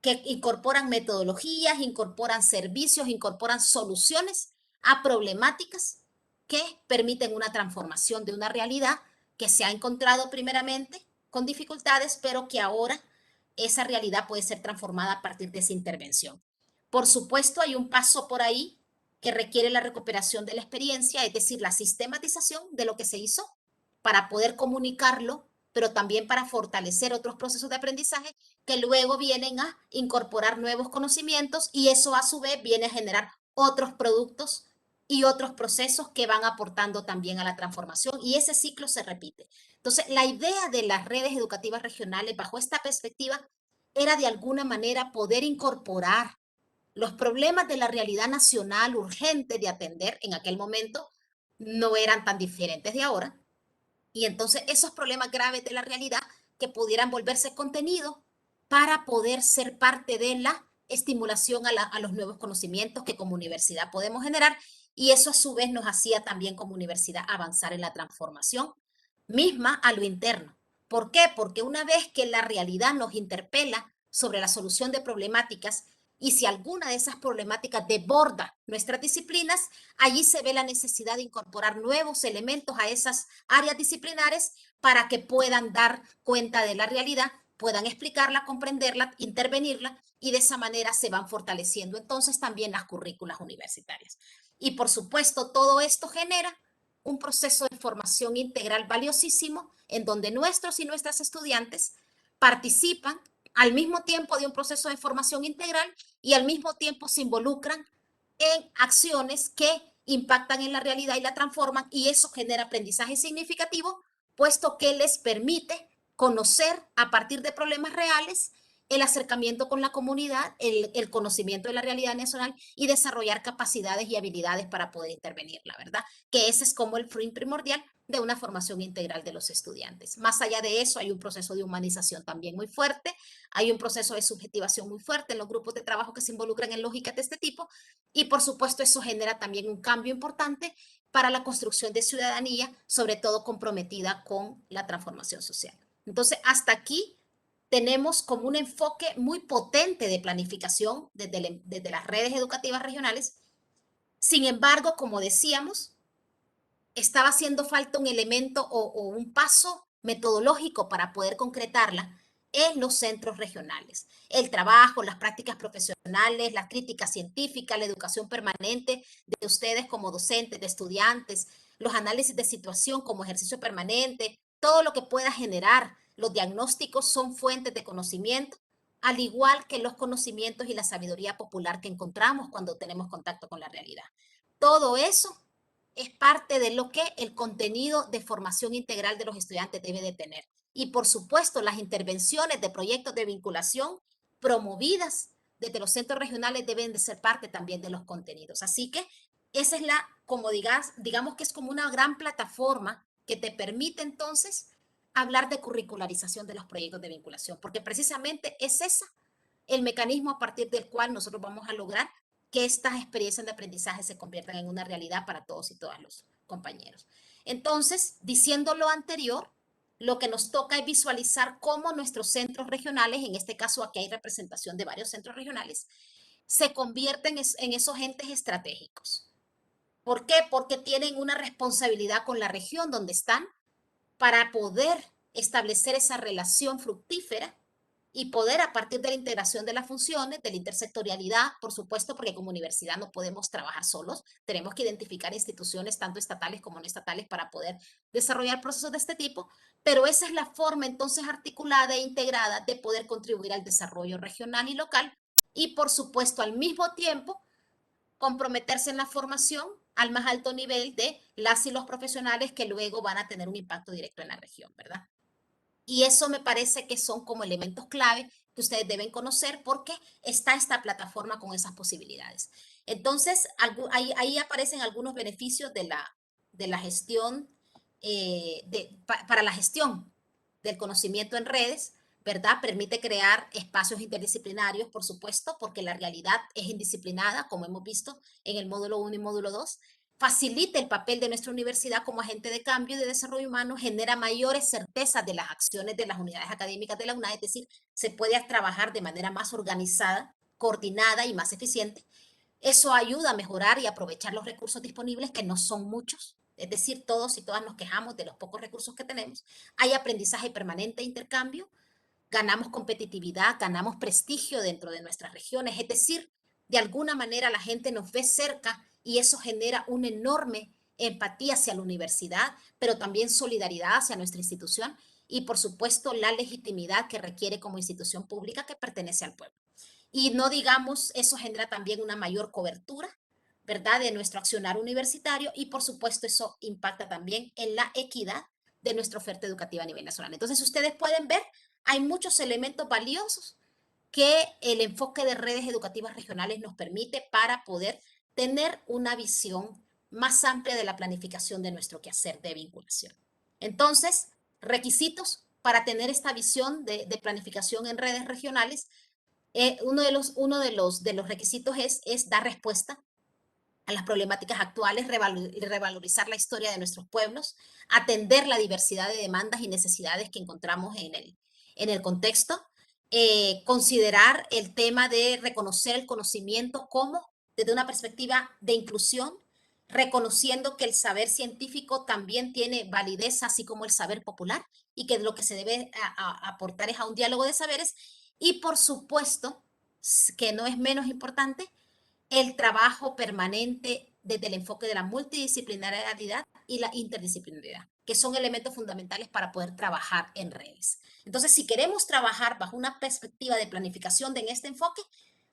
que incorporan metodologías, incorporan servicios, incorporan soluciones a problemáticas que permiten una transformación de una realidad que se ha encontrado primeramente con dificultades, pero que ahora esa realidad puede ser transformada a partir de esa intervención. Por supuesto, hay un paso por ahí que requiere la recuperación de la experiencia, es decir, la sistematización de lo que se hizo para poder comunicarlo, pero también para fortalecer otros procesos de aprendizaje que luego vienen a incorporar nuevos conocimientos y eso a su vez viene a generar otros productos y otros procesos que van aportando también a la transformación y ese ciclo se repite. Entonces, la idea de las redes educativas regionales bajo esta perspectiva era de alguna manera poder incorporar los problemas de la realidad nacional urgente de atender en aquel momento no eran tan diferentes de ahora. Y entonces esos problemas graves de la realidad que pudieran volverse contenido para poder ser parte de la estimulación a los nuevos conocimientos que como universidad podemos generar y eso a su vez nos hacía también como universidad avanzar en la transformación misma a lo interno. ¿Por qué? Porque una vez que la realidad nos interpela sobre la solución de problemáticas y si alguna de esas problemáticas desborda nuestras disciplinas, allí se ve la necesidad de incorporar nuevos elementos a esas áreas disciplinares para que puedan dar cuenta de la realidad, puedan explicarla, comprenderla, intervenirla y de esa manera se van fortaleciendo entonces también las currículas universitarias. Y por supuesto, todo esto genera un proceso de formación integral valiosísimo en donde nuestros y nuestras estudiantes participan al mismo tiempo de un proceso de formación integral y al mismo tiempo se involucran en acciones que impactan en la realidad y la transforman y eso genera aprendizaje significativo, puesto que les permite conocer a partir de problemas reales el acercamiento con la comunidad, el conocimiento de la realidad nacional y desarrollar capacidades y habilidades para poder intervenir, la verdad, que ese es como el fin primordial de una formación integral de los estudiantes. Más allá de eso, hay un proceso de humanización también muy fuerte, hay un proceso de subjetivación muy fuerte en los grupos de trabajo que se involucran en lógicas de este tipo y por supuesto eso genera también un cambio importante para la construcción de ciudadanía, sobre todo comprometida con la transformación social. Entonces, hasta aquí tenemos como un enfoque muy potente de planificación desde las redes educativas regionales. Sin embargo, como decíamos, estaba haciendo falta un elemento o un paso metodológico para poder concretarla en los centros regionales. El trabajo, las prácticas profesionales, la crítica científica, la educación permanente de ustedes como docentes, de estudiantes, los análisis de situación como ejercicio permanente, todo lo que pueda generar. Los diagnósticos son fuentes de conocimiento, al igual que los conocimientos y la sabiduría popular que encontramos cuando tenemos contacto con la realidad. Todo eso es parte de lo que el contenido de formación integral de los estudiantes debe de tener. Y por supuesto, las intervenciones de proyectos de vinculación promovidas desde los centros regionales deben de ser parte también de los contenidos. Así que esa es como digamos que es como una gran plataforma que te permite entonces hablar de curricularización de los proyectos de vinculación, porque precisamente es esa el mecanismo a partir del cual nosotros vamos a lograr que estas experiencias de aprendizaje se conviertan en una realidad para todos y todas los compañeros. Entonces, diciendo lo anterior, lo que nos toca es visualizar cómo nuestros centros regionales, en este caso aquí hay representación de varios centros regionales, se convierten en esos entes estratégicos. ¿Por qué? Porque tienen una responsabilidad con la región donde están para poder establecer esa relación fructífera y poder a partir de la integración de las funciones, de la intersectorialidad, por supuesto, porque como universidad no podemos trabajar solos, tenemos que identificar instituciones tanto estatales como no estatales para poder desarrollar procesos de este tipo, pero esa es la forma entonces articulada e integrada de poder contribuir al desarrollo regional y local y por supuesto al mismo tiempo comprometerse en la formación al más alto nivel de las y los profesionales que luego van a tener un impacto directo en la región, ¿verdad? Y eso me parece que son como elementos clave que ustedes deben conocer porque está esta plataforma con esas posibilidades. Entonces, ahí aparecen algunos beneficios de la gestión, para la gestión del conocimiento en redes, ¿verdad? Permite crear espacios interdisciplinarios, por supuesto, porque la realidad es indisciplinada, como hemos visto en el módulo 1 y módulo 2. Facilita el papel de nuestra universidad como agente de cambio y de desarrollo humano, genera mayores certezas de las acciones de las unidades académicas de la UNAD, es decir, se puede trabajar de manera más organizada, coordinada y más eficiente. Eso ayuda a mejorar y aprovechar los recursos disponibles, que no son muchos, es decir, todos y todas nos quejamos de los pocos recursos que tenemos. Hay aprendizaje permanente e intercambio, ganamos competitividad, ganamos prestigio dentro de nuestras regiones, es decir, de alguna manera la gente nos ve cerca y eso genera una enorme empatía hacia la universidad, pero también solidaridad hacia nuestra institución y por supuesto la legitimidad que requiere como institución pública que pertenece al pueblo. Y no digamos, eso genera también una mayor cobertura, ¿verdad?, de nuestro accionar universitario y por supuesto eso impacta también en la equidad de nuestra oferta educativa a nivel nacional. Entonces ustedes pueden ver, hay muchos elementos valiosos que el enfoque de redes educativas regionales nos permite para poder tener una visión más amplia de la planificación de nuestro quehacer de vinculación. Entonces, requisitos para tener esta visión de planificación en redes regionales, uno de los requisitos es dar respuesta a las problemáticas actuales, revalorizar la historia de nuestros pueblos, atender la diversidad de demandas y necesidades que encontramos en el contexto, considerar el tema de reconocer el conocimiento como desde una perspectiva de inclusión, reconociendo que el saber científico también tiene validez, así como el saber popular, y que lo que se debe aportar es a un diálogo de saberes, y por supuesto, que no es menos importante, el trabajo permanente desde el enfoque de la multidisciplinariedad y la interdisciplinariedad, que son elementos fundamentales para poder trabajar en redes. Entonces, si queremos trabajar bajo una perspectiva de planificación en este enfoque,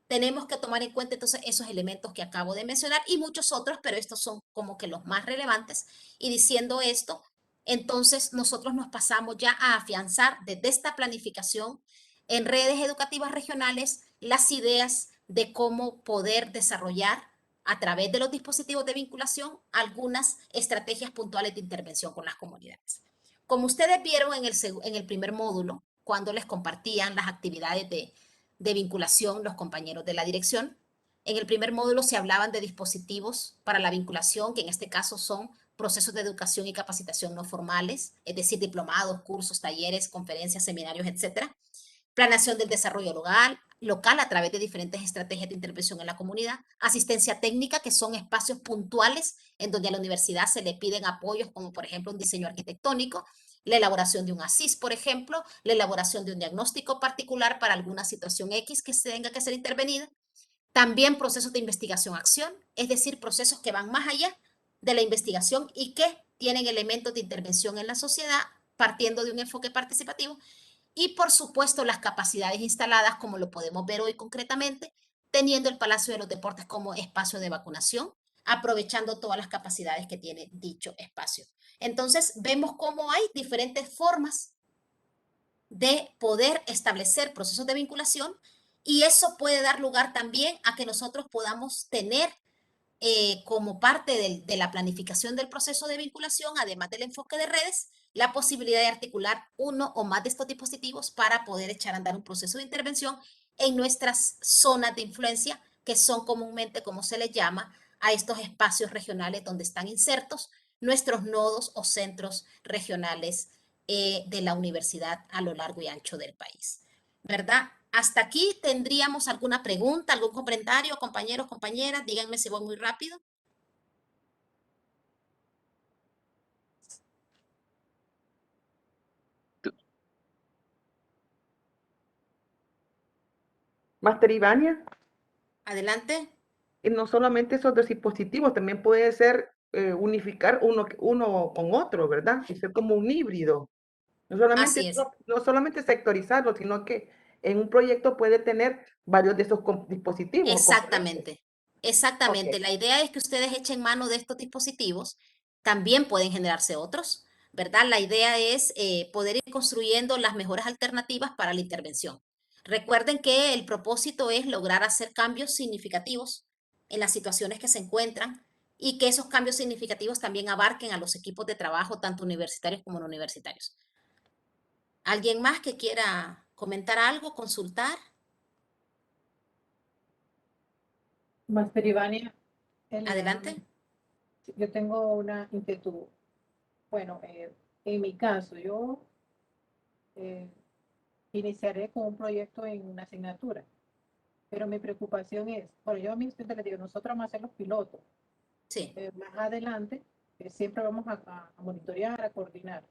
tenemos que tomar en cuenta entonces esos elementos que acabo de mencionar y muchos otros, pero estos son como que los más relevantes. Y diciendo esto, entonces nosotros nos pasamos ya a afianzar desde esta planificación en redes educativas regionales las ideas de cómo poder desarrollar a través de los dispositivos de vinculación algunas estrategias puntuales de intervención con las comunidades. Como ustedes vieron en el primer módulo, cuando les compartían las actividades de vinculación los compañeros de la dirección, en el primer módulo se hablaban de dispositivos para la vinculación, que en este caso son procesos de educación y capacitación no formales, es decir, diplomados, cursos, talleres, conferencias, seminarios, etcétera. Planeación del desarrollo local a través de diferentes estrategias de intervención en la comunidad, asistencia técnica, que son espacios puntuales en donde a la universidad se le piden apoyos, como por ejemplo un diseño arquitectónico, la elaboración de un ASIS, por ejemplo, la elaboración de un diagnóstico particular para alguna situación X que se tenga que ser intervenida. También procesos de investigación-acción, es decir, procesos que van más allá de la investigación y que tienen elementos de intervención en la sociedad partiendo de un enfoque participativo. Y por supuesto las capacidades instaladas, como lo podemos ver hoy concretamente, teniendo el Palacio de los Deportes como espacio de vacunación, aprovechando todas las capacidades que tiene dicho espacio. Entonces vemos cómo hay diferentes formas de poder establecer procesos de vinculación y eso puede dar lugar también a que nosotros podamos tener como parte de la planificación del proceso de vinculación, además del enfoque de redes, la posibilidad de articular uno o más de estos dispositivos para poder echar a andar un proceso de intervención en nuestras zonas de influencia, que son comúnmente, como se les llama, a estos espacios regionales donde están insertos nuestros nodos o centros regionales de la universidad a lo largo y ancho del país, ¿verdad? Hasta aquí tendríamos alguna pregunta, algún comentario, compañeros, compañeras, díganme si voy muy rápido. Master Ivania, Adelante. y no solamente esos dos dispositivos, también puede ser unificar uno con otro, ¿verdad? Y ser como un híbrido. Así es. No solamente sectorizarlo, sino que en un proyecto puede tener varios de esos dispositivos o componentes. Exactamente. Exactamente. Ok. La idea es que ustedes echen mano de estos dispositivos. También pueden generarse otros, ¿verdad? La idea es poder ir construyendo las mejores alternativas para la intervención. Recuerden que el propósito es lograr hacer cambios significativos en las situaciones que se encuentran y que esos cambios significativos también abarquen a los equipos de trabajo, tanto universitarios como no universitarios. ¿Alguien más que quiera comentar algo, consultar? Master Ivania, Elia, Adelante. yo tengo una inquietud. Bueno, en mi caso, yo eh, iniciaré con un proyecto en una asignatura, pero mi preocupación es, bueno, yo a mis estudiantes les digo, nosotros vamos a ser los pilotos. Sí. Más adelante, siempre vamos a monitorear, a coordinar,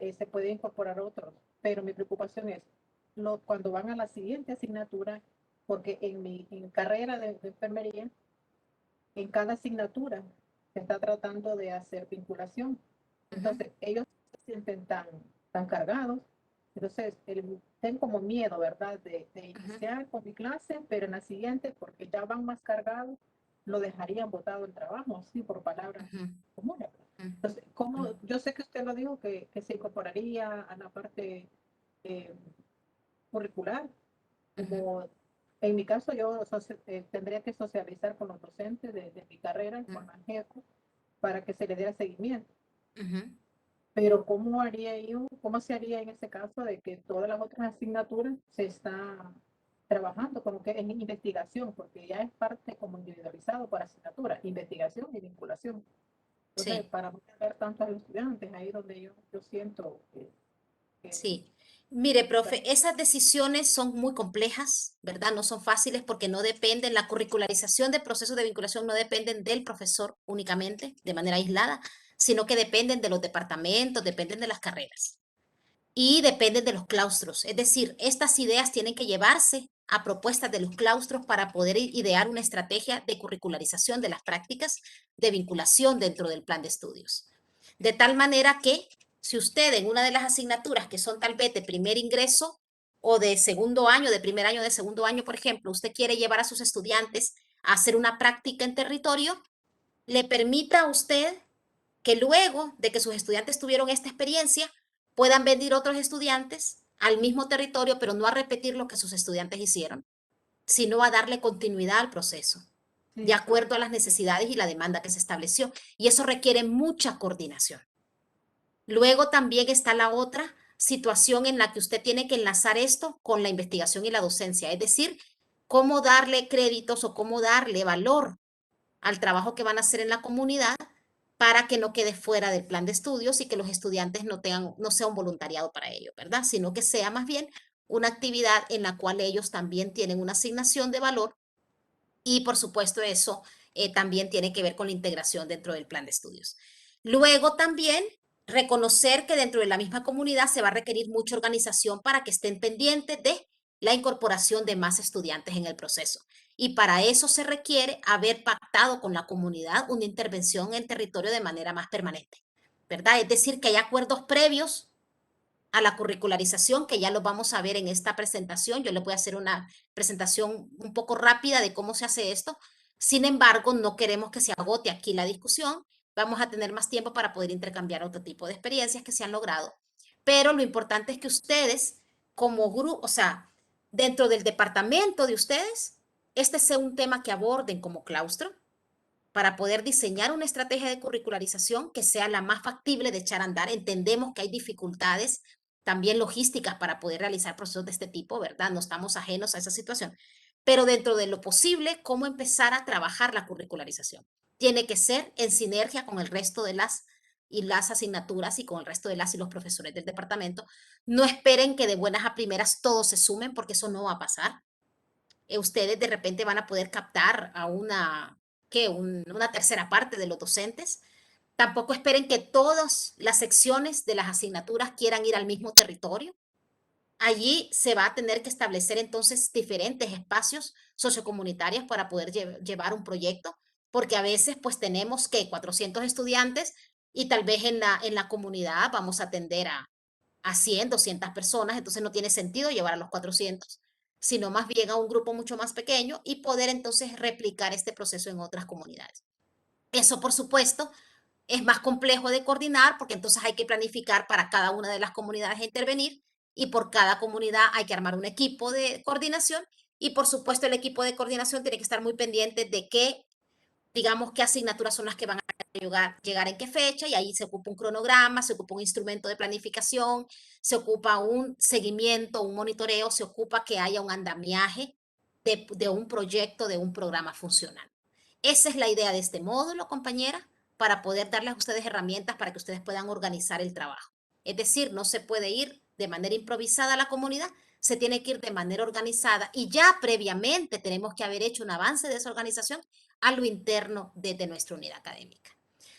y se puede incorporar otros, pero mi preocupación es cuando van a la siguiente asignatura, porque en mi carrera de enfermería, en cada asignatura se está tratando de hacer vinculación. Entonces, ellos se sienten tan cargados. Entonces, tengo como miedo, ¿verdad? De iniciar con mi clase, pero en la siguiente, porque ya van más cargados, lo dejarían botado el trabajo, así por palabras comunes. Entonces, yo sé que usted lo dijo, que se incorporaría a la parte eh, curricular, como en mi caso yo tendría que socializar con los docentes de mi carrera, con la jefa, para que se le diera seguimiento. Pero cómo se haría en ese caso de que todas las otras asignaturas se está trabajando como que en investigación, porque ya es parte como individualizado por asignatura, investigación y vinculación? Entonces, Sí, para no tener tantos estudiantes, ahí donde yo siento que sí. Mire, profe, esas decisiones son muy complejas, ¿verdad? No son fáciles porque no dependen, la curricularización de procesos de vinculación no dependen del profesor únicamente, de manera aislada, sino que dependen de los departamentos, dependen de las carreras y dependen de los claustros. Es decir, estas ideas tienen que llevarse a propuestas de los claustros para poder idear una estrategia de curricularización de las prácticas de vinculación dentro del plan de estudios. De tal manera que si usted en una de las asignaturas que son tal vez de primer ingreso o de segundo año, de primer año, de segundo año, por ejemplo, usted quiere llevar a sus estudiantes a hacer una práctica en territorio, le permita a usted que luego de que sus estudiantes tuvieron esta experiencia, puedan venir otros estudiantes al mismo territorio, pero no a repetir lo que sus estudiantes hicieron, sino a darle continuidad al proceso, de sí, acuerdo a las necesidades y la demanda que se estableció. Y eso requiere mucha coordinación. Luego también está la otra situación en la que usted tiene que enlazar esto con la investigación y la docencia, es decir, cómo darle créditos o cómo darle valor al trabajo que van a hacer en la comunidad para que no quede fuera del plan de estudios y que los estudiantes no sea un voluntariado para ello, ¿verdad? Sino que sea más bien una actividad en la cual ellos también tienen una asignación de valor y por supuesto eso también tiene que ver con la integración dentro del plan de estudios. Luego también reconocer que dentro de la misma comunidad se va a requerir mucha organización para que estén pendientes de la incorporación de más estudiantes en el proceso. Y para eso se requiere haber pactado con la comunidad una intervención en territorio de manera más permanente, ¿verdad? Es decir, que hay acuerdos previos a la curricularización, que ya lo vamos a ver en esta presentación. Yo le voy a hacer una presentación un poco rápida de cómo se hace esto. Sin embargo, no queremos que se agote aquí la discusión. Vamos a tener más tiempo para poder intercambiar otro tipo de experiencias que se han logrado. Pero lo importante es que ustedes, como grupo, o sea, dentro del departamento de ustedes, este sea un tema que aborden como claustro para poder diseñar una estrategia de curricularización que sea la más factible de echar a andar. Entendemos que hay dificultades también logísticas para poder realizar procesos de este tipo, ¿verdad? No estamos ajenos a esa situación. Pero dentro de lo posible, ¿cómo empezar a trabajar la curricularización? Tiene que ser en sinergia con el resto de las asignaturas y con el resto de las y los profesores del departamento. No esperen que de buenas a primeras todos se sumen, porque eso no va a pasar. Ustedes de repente van a poder captar a una tercera parte de los docentes. Tampoco esperen que todas las secciones de las asignaturas quieran ir al mismo territorio. Allí se va a tener que establecer entonces diferentes espacios sociocomunitarios para poder llevar un proyecto, porque a veces pues tenemos que 400 estudiantes y tal vez en la comunidad vamos a atender a 100, 200 personas, entonces no tiene sentido llevar a los 400, sino más bien a un grupo mucho más pequeño y poder entonces replicar este proceso en otras comunidades. Eso, por supuesto, es más complejo de coordinar porque entonces hay que planificar para cada una de las comunidades a intervenir y por cada comunidad hay que armar un equipo de coordinación y por supuesto el equipo de coordinación tiene que estar muy pendiente de qué, digamos, qué asignaturas son las que van a llegar en qué fecha y ahí se ocupa un cronograma, se ocupa un instrumento de planificación, se ocupa un seguimiento, un monitoreo, se ocupa que haya un andamiaje de un proyecto, de un programa funcional. Esa es la idea de este módulo, compañera, para poder darles a ustedes herramientas para que ustedes puedan organizar el trabajo. Es decir, no se puede ir de manera improvisada a la comunidad, se tiene que ir de manera organizada y ya previamente tenemos que haber hecho un avance de esa organización a lo interno de nuestra unidad académica.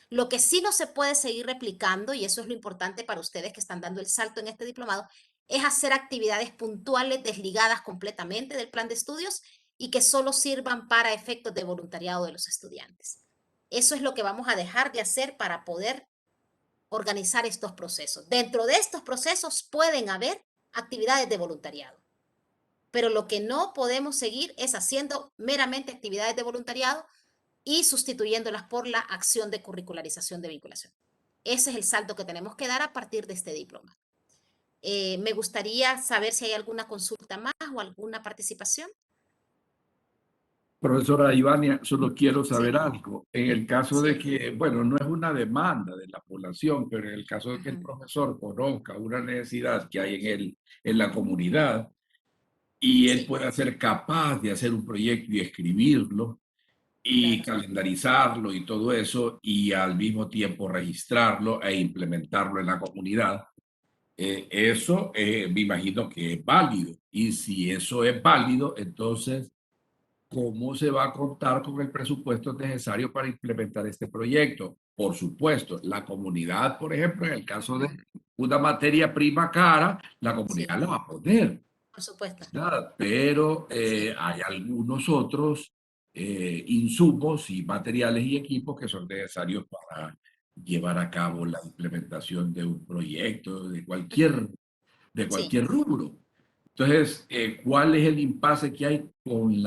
Lo que sí no se puede seguir replicando, y eso es lo importante para ustedes que están dando el salto en este diplomado, es hacer actividades puntuales desligadas completamente del plan de estudios y que solo sirvan para efectos de voluntariado de los estudiantes. Eso es lo que vamos a dejar de hacer para poder organizar estos procesos. Dentro de estos procesos pueden haber actividades de voluntariado, pero lo que no podemos seguir es haciendo meramente actividades de voluntariado y sustituyéndolas por la acción de curricularización de vinculación. Ese es el salto que tenemos que dar a partir de este diploma. Me gustaría saber si hay alguna consulta más o alguna participación. Profesora Ivania, solo quiero saber Sí. algo. En el caso de Sí. que, bueno, no es una demanda de la población, pero en el caso de que el Ujú. profesor conozca una necesidad que hay en la comunidad y él Sí, pueda ser capaz de hacer un proyecto y escribirlo y claro. calendarizarlo y todo eso y al mismo tiempo registrarlo e implementarlo en la comunidad, eso me imagino que es válido. Y si eso es válido, entonces ¿cómo se va a contar con el presupuesto necesario para implementar este proyecto? Por supuesto, la comunidad, por ejemplo, en el caso de una materia prima cara, la comunidad Sí, la va a poner, por supuesto. ¿verdad? Pero Sí. hay algunos otros insumos y materiales y equipos que son necesarios para llevar a cabo la implementación de un proyecto Ujú. de Sí. cualquier rubro. Entonces, ¿cuál es el impasse que hay con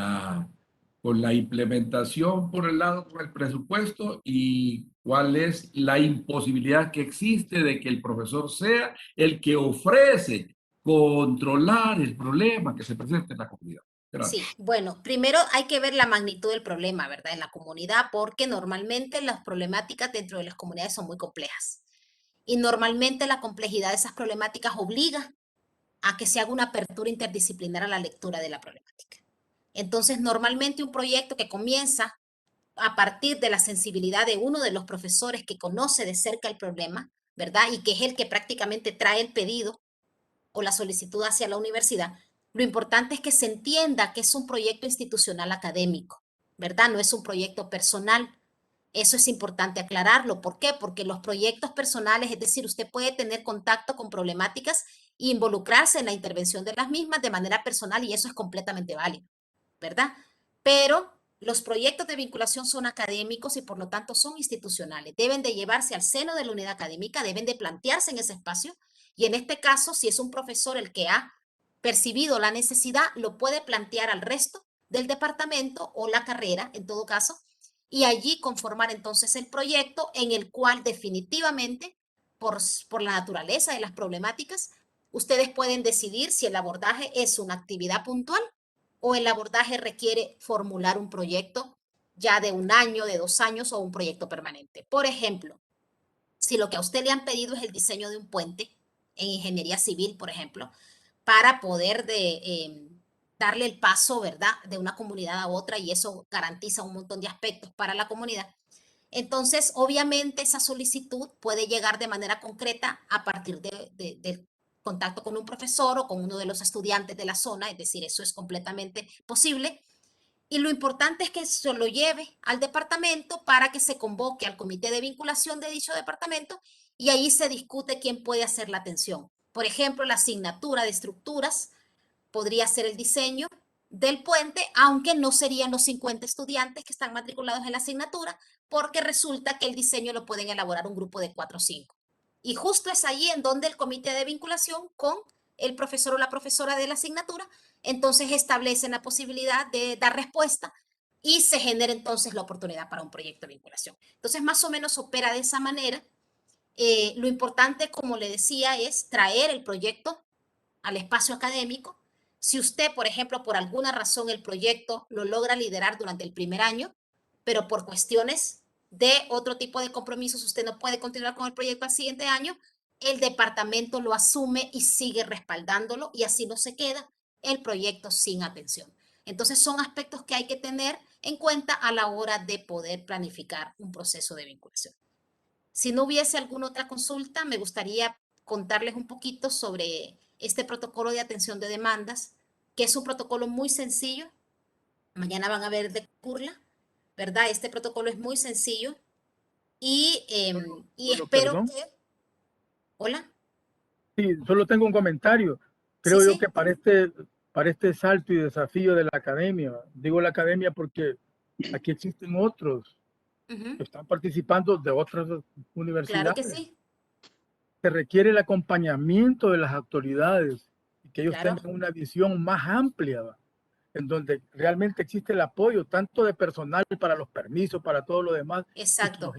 la implementación por el lado con el presupuesto y cuál es la imposibilidad que existe de que el profesor sea el que ofrece controlar el problema que se presenta en la comunidad? Gracias. Sí, bueno, primero hay que ver la magnitud del problema, ¿verdad? En la comunidad, porque normalmente las problemáticas dentro de las comunidades son muy complejas. Y normalmente la complejidad de esas problemáticas obliga a que se haga una apertura interdisciplinar a la lectura de la problemática. Entonces, normalmente un proyecto que comienza a partir de la sensibilidad de uno de los profesores que conoce de cerca el problema, ¿verdad? Y que es el que prácticamente trae el pedido o la solicitud hacia la universidad, lo importante es que se entienda que es un proyecto institucional académico, ¿verdad? No es un proyecto personal. Eso es importante aclararlo. ¿Por qué? Porque los proyectos personales, es decir, usted puede tener contacto con problemáticas e involucrarse en la intervención de las mismas de manera personal y eso es completamente válido, ¿verdad? Pero los proyectos de vinculación son académicos y por lo tanto son institucionales. Deben de llevarse al seno de la unidad académica, deben de plantearse en ese espacio y en este caso, si es un profesor el que ha percibido la necesidad, lo puede plantear al resto del departamento o la carrera, en todo caso, y allí conformar entonces el proyecto en el cual definitivamente, por la naturaleza de las problemáticas, ustedes pueden decidir si el abordaje es una actividad puntual o el abordaje requiere formular un proyecto ya de 1 año, de 2 años o un proyecto permanente. Por ejemplo, si lo que a usted le han pedido es el diseño de un puente en ingeniería civil, por ejemplo, para poder darle el paso, ¿verdad?, de una comunidad a otra y eso garantiza un montón de aspectos para la comunidad. Entonces, obviamente, esa solicitud puede llegar de manera concreta a partir del contacto con un profesor o con uno de los estudiantes de la zona, es decir, eso es completamente posible. Y lo importante es que se lo lleve al departamento para que se convoque al comité de vinculación de dicho departamento y ahí se discute quién puede hacer la atención. Por ejemplo, la asignatura de estructuras podría ser el diseño del puente, aunque no serían los 50 estudiantes que están matriculados en la asignatura, porque resulta que el diseño lo pueden elaborar un grupo de 4 o 5. Y justo es ahí en donde el comité de vinculación con el profesor o la profesora de la asignatura, entonces establecen la posibilidad de dar respuesta y se genera entonces la oportunidad para un proyecto de vinculación. Entonces, más o menos opera de esa manera. Lo importante, como le decía, es traer el proyecto al espacio académico. Si usted, por ejemplo, por alguna razón el proyecto lo logra liderar durante el primer año, pero por cuestiones de otro tipo de compromisos usted no puede continuar con el proyecto al siguiente año, el departamento lo asume y sigue respaldándolo y así no se queda el proyecto sin atención. Entonces son aspectos que hay que tener en cuenta a la hora de poder planificar un proceso de vinculación. Si no hubiese alguna otra consulta, me gustaría contarles un poquito sobre este protocolo de atención de demandas, que es un protocolo muy sencillo. Mañana van a ver de Curla, ¿verdad? Este protocolo es muy sencillo y, Solo, espero perdón. que... Hola. Sí, solo tengo un comentario. Sí, Creo yo sí. que para este salto y desafío de la academia, digo la academia porque aquí existen otros Ujú. que están participando de otras Claro universidades. que sí. Se requiere el acompañamiento de las autoridades y que ellos Claro. tengan una visión más amplia, ¿va? En donde realmente existe el apoyo tanto de personal para los permisos, para todo lo demás, Exacto.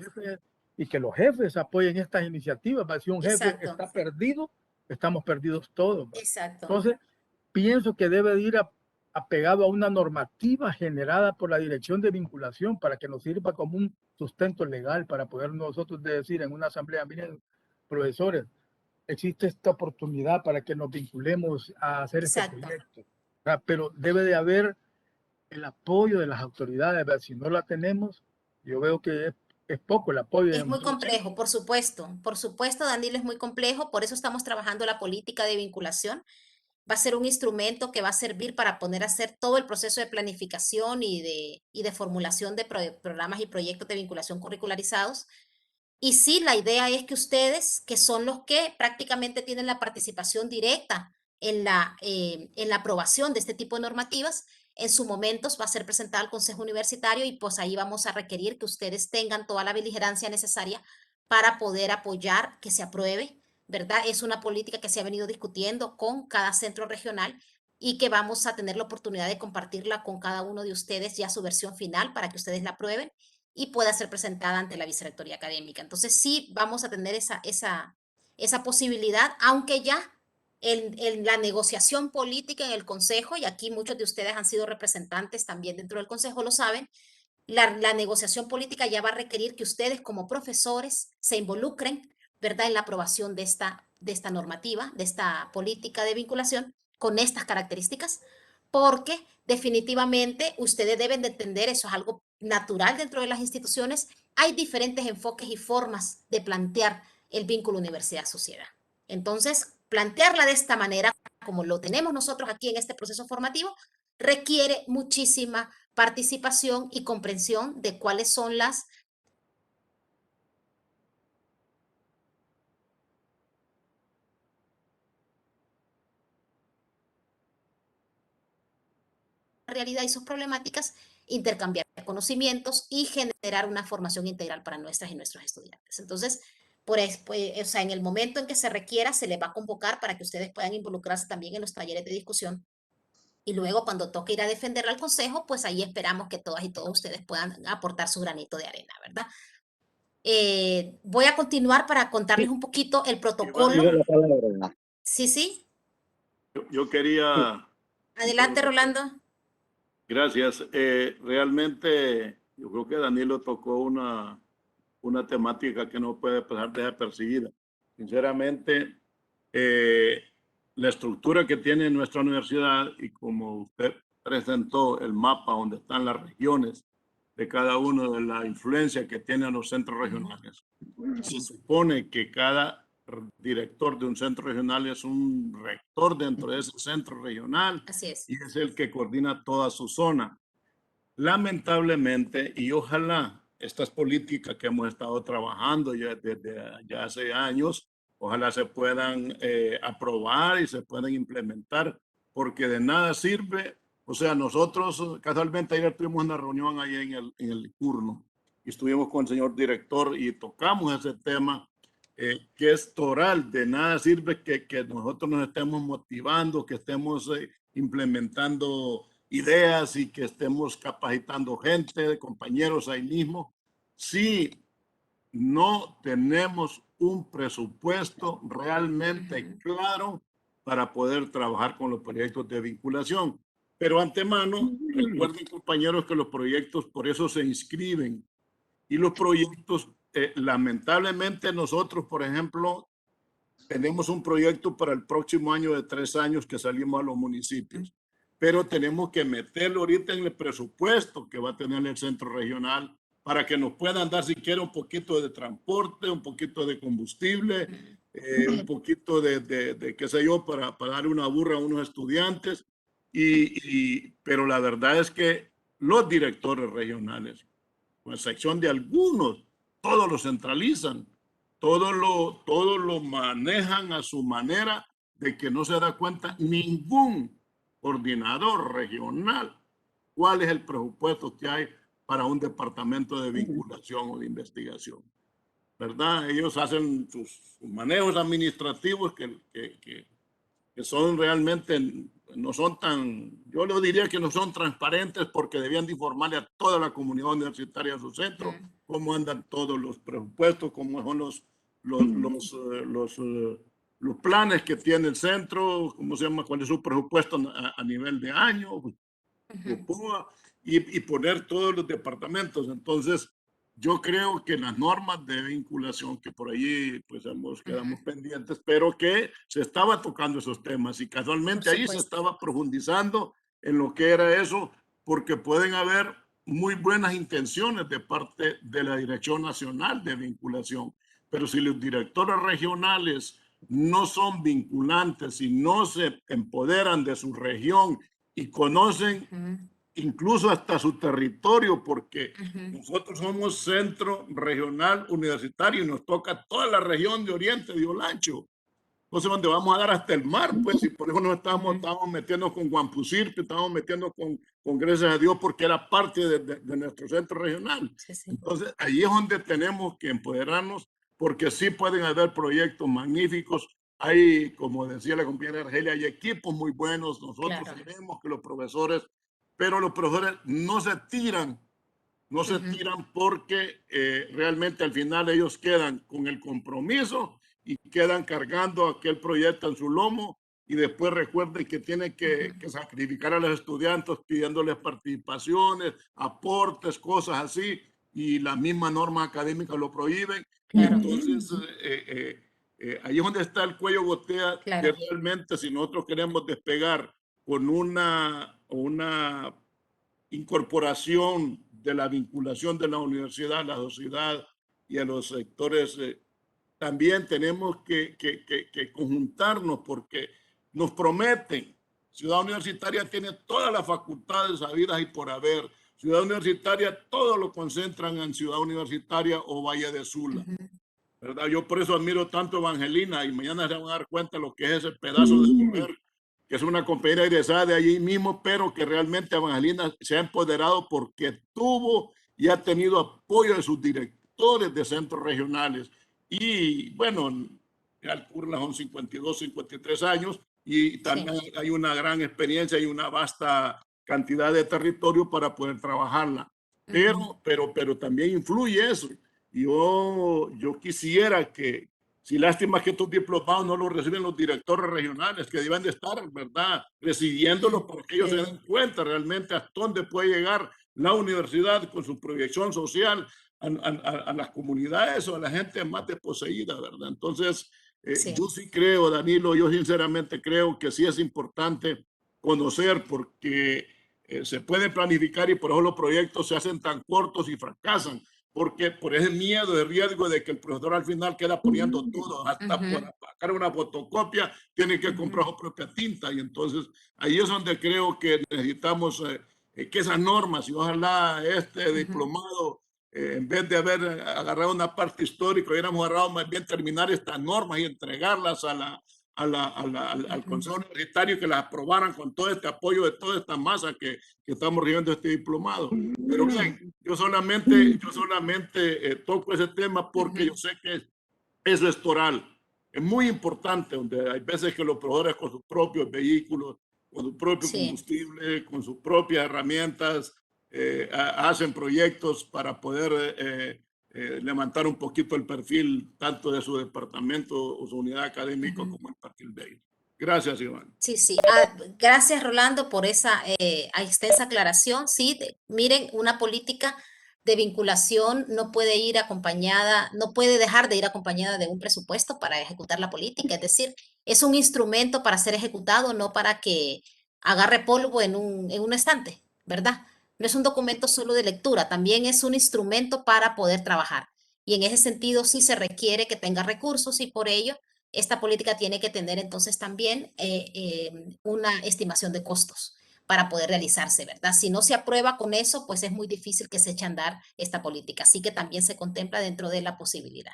y que los jefes apoyen estas iniciativas. ¿Va? Si un jefe Exacto. está perdido, estamos perdidos todos, ¿va? Exacto. Entonces, pienso que debe de ir apegado a una normativa generada por la Dirección de Vinculación para que nos sirva como un sustento legal para poder nosotros decir en una asamblea, miren, profesores, existe esta oportunidad para que nos vinculemos a hacer este Exacto. proyecto. Pero debe de haber el apoyo de las autoridades. ¿Verdad? Si no la tenemos, yo veo que es poco el apoyo. Es muy complejo, por supuesto. Por supuesto, Danilo, es muy complejo. Por eso estamos trabajando la política de vinculación. Va a ser un instrumento que va a servir para poner a hacer todo el proceso de planificación y de formulación de programas y proyectos de vinculación curricularizados. Y sí, la idea es que ustedes, que son los que prácticamente tienen la participación directa en la aprobación de este tipo de normativas, en su momento va a ser presentada al Consejo Universitario y pues ahí vamos a requerir que ustedes tengan toda la beligerancia necesaria para poder apoyar que se apruebe, ¿verdad? Es una política que se ha venido discutiendo con cada centro regional y que vamos a tener la oportunidad de compartirla con cada uno de ustedes ya su versión final para que ustedes la aprueben y pueda ser presentada ante la vicerrectoría académica. Entonces sí vamos a tener esa posibilidad, aunque ya en la negociación política en el Consejo, y aquí muchos de ustedes han sido representantes también dentro del Consejo, lo saben, la negociación política ya va a requerir que ustedes como profesores se involucren, ¿verdad?, en la aprobación de esta normativa, de esta política de vinculación con estas características, porque definitivamente ustedes deben de entender, eso es algo natural dentro de las instituciones, hay diferentes enfoques y formas de plantear el vínculo universidad-sociedad. Entonces, plantearla de esta manera, como lo tenemos nosotros aquí en este proceso formativo, requiere muchísima participación y comprensión de cuáles son las realidad y sus problemáticas, intercambiar conocimientos y generar una formación integral para nuestras y nuestros estudiantes. Entonces, pues, o sea, en el momento en que se requiera, se les va a convocar para que ustedes puedan involucrarse también en los talleres de discusión. Y luego, cuando toque ir a defenderla al consejo, pues ahí esperamos que todas y todos ustedes puedan aportar su granito de arena, ¿verdad? Voy a continuar para contarles un poquito el protocolo. Sí, sí. Yo quería, Adelante, Rolando. gracias. Realmente yo creo que Danilo tocó una temática que no puede pasar desapercibida. Sinceramente, la estructura que tiene nuestra universidad y como usted presentó el mapa donde están las regiones de cada uno de la influencia que tienen los centros regionales. Se supone que cada director de un centro regional es un rector dentro de ese centro regional. Así es. Y es el que coordina toda su zona. Lamentablemente, y ojalá estas políticas que hemos estado trabajando ya desde ya hace años, ojalá se puedan aprobar y se puedan implementar, porque de nada sirve. O sea, nosotros casualmente ayer tuvimos una reunión ahí en el Curno y estuvimos con el señor director y tocamos ese tema que es toral. De nada sirve que nosotros nos estemos motivando, que estemos implementando ideas y que estemos capacitando gente, compañeros ahí mismo, si no tenemos un presupuesto realmente claro para poder trabajar con los proyectos de vinculación. Pero antemano, recuerden, compañeros, que los proyectos por eso se inscriben. Y los proyectos, lamentablemente nosotros, por ejemplo, tenemos un proyecto para el próximo año de 3 años que salimos a los municipios, pero tenemos que meterlo ahorita en el presupuesto que va a tener el centro regional para que nos puedan dar siquiera un poquito de transporte, un poquito de combustible, un poquito de qué sé yo, para dar una burra a unos estudiantes. Pero la verdad es que los directores regionales, con excepción de algunos, todos lo centralizan, todo lo manejan a su manera, de que no se da cuenta ningún coordinador regional cuál es el presupuesto que hay para un departamento de vinculación o de investigación, ¿verdad? Ellos hacen sus manejos administrativos que son realmente, no son tan, yo lo diría que no son transparentes, porque debían de informarle a toda la comunidad universitaria de su centro cómo andan todos los presupuestos, cómo son los planes que tiene el centro, cómo se llama, cuál es su presupuesto a nivel de año, y poner todos los departamentos. Entonces, yo creo que las normas de vinculación, que por allí pues quedamos pendientes, pero que se estaba tocando esos temas y casualmente ahí se estaba profundizando en lo que era eso, porque pueden haber muy buenas intenciones de parte de la Dirección Nacional de Vinculación, pero si los directores regionales no son vinculantes y no se empoderan de su región y conocen incluso hasta su territorio, porque nosotros somos centro regional universitario y nos toca toda la región de Oriente de Olancho. Entonces, donde vamos a dar hasta el mar, pues, y por eso nos estamos metiendo con Guampusirpe, estamos metiendo con Gracias a Dios, porque era parte de nuestro centro regional. Entonces, ahí es donde tenemos que empoderarnos, porque sí pueden haber proyectos magníficos. Hay, como decía la compañera Argelia, hay equipos muy buenos. Nosotros sabemos que los profesores, pero los profesores no se tiran porque realmente al final ellos quedan con el compromiso y quedan cargando aquel proyecto en su lomo, y después recuerden que tienen que sacrificar a los estudiantes pidiéndoles participaciones, aportes, cosas así, y la misma norma académica lo prohíben. Y entonces ahí es donde está el cuello gotea, que realmente si nosotros queremos despegar con una incorporación de la vinculación de la universidad a la sociedad y a los sectores, también tenemos que conjuntarnos, porque nos prometen. Ciudad Universitaria tiene todas las facultades habidas y por haber. Ciudad Universitaria, todo lo concentran en Ciudad Universitaria o Valle de Sula. ¿Verdad? Yo por eso admiro tanto a Evangelina, y mañana se van a dar cuenta lo que es ese pedazo de mujer, que es una compañera egresada de allí mismo, pero que realmente Evangelina se ha empoderado porque tuvo y ha tenido apoyo de sus directores de centros regionales. Y bueno, al Curla son 52, 53 años, y también hay una gran experiencia y una vasta cantidad de territorio para poder trabajarla. Pero también influye eso. Yo quisiera que, si lástima que estos diplomados no los reciben los directores regionales, que deben de estar, ¿verdad?, recibiéndolos, para que ellos se den cuenta realmente hasta dónde puede llegar la universidad con su proyección social a las comunidades o a la gente más desposeída, ¿verdad? Entonces, yo sí creo, Danilo, yo sinceramente creo que sí es importante conocer, porque se puede planificar y por eso los proyectos se hacen tan cortos y fracasan, porque por ese miedo de riesgo de que el profesor al final queda poniendo todo, hasta para sacar una fotocopia, tiene que comprar su propia tinta. Y entonces ahí es donde creo que necesitamos que esas normas, y ojalá este diplomado en vez de haber agarrado una parte histórica, hubiéramos agarrado más bien terminar estas normas y entregarlas al Consejo Universitario, que las aprobaran con todo este apoyo de toda esta masa que estamos recibiendo este diplomado. Pero bien, yo solamente toco ese tema porque yo sé que eso es toral. Es muy importante, donde hay veces que los profesores con sus propios vehículos, con su propio combustible, con sus propias herramientas, hacen proyectos para poder levantar un poquito el perfil tanto de su departamento o su unidad académica como el perfil de ellos. Gracias, Iván. Sí, sí. Gracias, Rolando, por esa extensa aclaración. Sí, miren, una política de vinculación no puede ir acompañada, no puede dejar de ir acompañada de un presupuesto para ejecutar la política. Es decir, es un instrumento para ser ejecutado, no para que agarre polvo en un estante, ¿verdad? No es un documento solo de lectura, también es un instrumento para poder trabajar. Y en ese sentido sí se requiere que tenga recursos y por ello esta política tiene que tener entonces también una estimación de costos para poder realizarse, ¿verdad? Si no se aprueba con eso, pues es muy difícil que se eche a andar esta política. Así que también se contempla dentro de la posibilidad.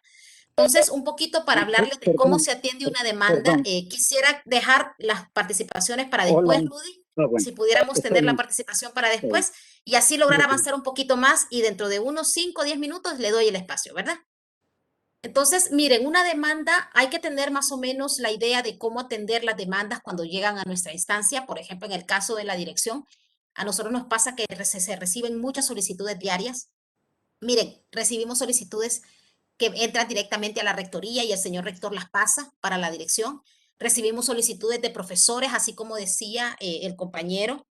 Entonces, un poquito para hablarles de cómo se atiende una demanda, quisiera dejar las participaciones para después, Rudy, si pudiéramos tener la participación para después y así lograr avanzar un poquito más y dentro de unos 5 o 10 minutos le doy el espacio, ¿verdad? Entonces, miren, una demanda, hay que tener más o menos la idea de cómo atender las demandas cuando llegan a nuestra instancia. Por ejemplo, en el caso de la dirección, a nosotros nos pasa que se reciben muchas solicitudes diarias. Miren, recibimos solicitudes que entran directamente a la rectoría y el señor rector las pasa para la dirección. Recibimos solicitudes de profesores, así como decía el compañero,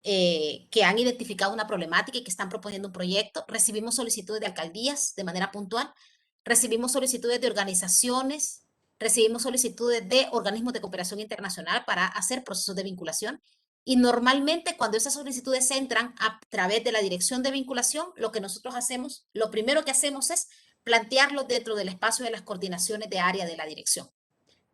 que han identificado una problemática y que están proponiendo un proyecto. Recibimos solicitudes de alcaldías de manera puntual. Recibimos solicitudes de organizaciones, recibimos solicitudes de organismos de cooperación internacional para hacer procesos de vinculación. Y normalmente cuando esas solicitudes entran a través de la dirección de vinculación, lo que nosotros hacemos, lo primero que hacemos es plantearlo dentro del espacio de las coordinaciones de área de la dirección.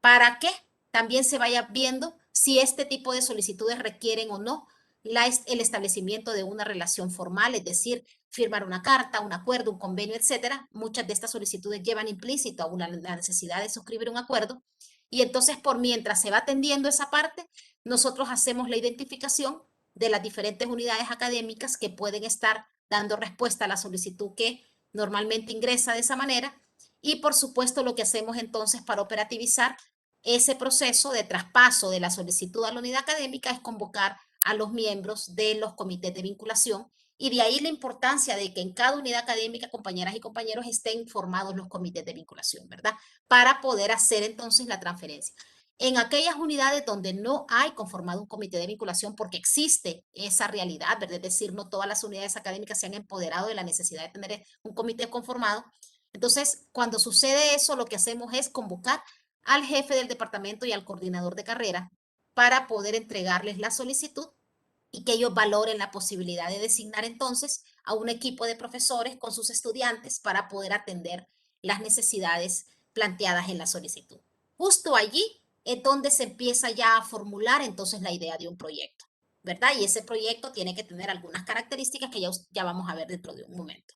¿Para que también se vaya viendo si este tipo de solicitudes requieren o no el establecimiento de una relación formal, es decir, firmar una carta, un acuerdo, un convenio, etcétera? Muchas de estas solicitudes llevan implícito a la necesidad de suscribir un acuerdo y entonces por mientras se va atendiendo esa parte, nosotros hacemos la identificación de las diferentes unidades académicas que pueden estar dando respuesta a la solicitud que normalmente ingresa de esa manera y por supuesto lo que hacemos entonces para operativizar ese proceso de traspaso de la solicitud a la unidad académica es convocar a los miembros de los comités de vinculación y de ahí la importancia de que en cada unidad académica, compañeras y compañeros, estén formados los comités de vinculación, ¿verdad? Para poder hacer entonces la transferencia. En aquellas unidades donde no hay conformado un comité de vinculación porque existe esa realidad, ¿verdad? Es decir, no todas las unidades académicas se han empoderado de la necesidad de tener un comité conformado. Entonces, cuando sucede eso, lo que hacemos es convocar al jefe del departamento y al coordinador de carrera para poder entregarles la solicitud y que ellos valoren la posibilidad de designar entonces a un equipo de profesores con sus estudiantes para poder atender las necesidades planteadas en la solicitud. Justo allí es donde se empieza ya a formular entonces la idea de un proyecto, ¿verdad? Y ese proyecto tiene que tener algunas características que ya vamos a ver dentro de un momento.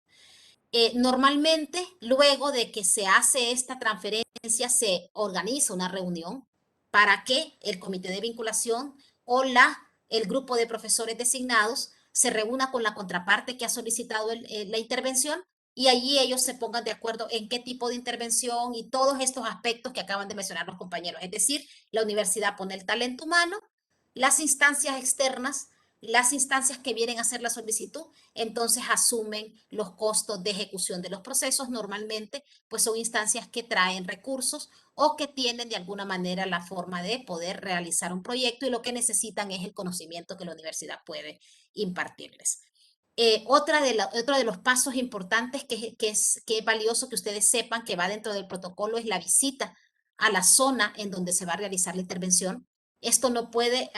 Normalmente, luego de que se hace esta transferencia, se organiza una reunión para que el comité de vinculación o el grupo de profesores designados se reúna con la contraparte que ha solicitado la intervención y allí ellos se pongan de acuerdo en qué tipo de intervención y todos estos aspectos que acaban de mencionar los compañeros. Es decir, la universidad pone el talento humano, las instancias externas, las instancias que vienen a hacer la solicitud, entonces asumen los costos de ejecución de los procesos. Normalmente, pues son instancias que traen recursos o que tienen de alguna manera la forma de poder realizar un proyecto y lo que necesitan es el conocimiento que la universidad puede impartirles. Otro de los pasos importantes que es valioso que ustedes sepan que va dentro del protocolo es la visita a la zona en donde se va a realizar la intervención. Esto no puede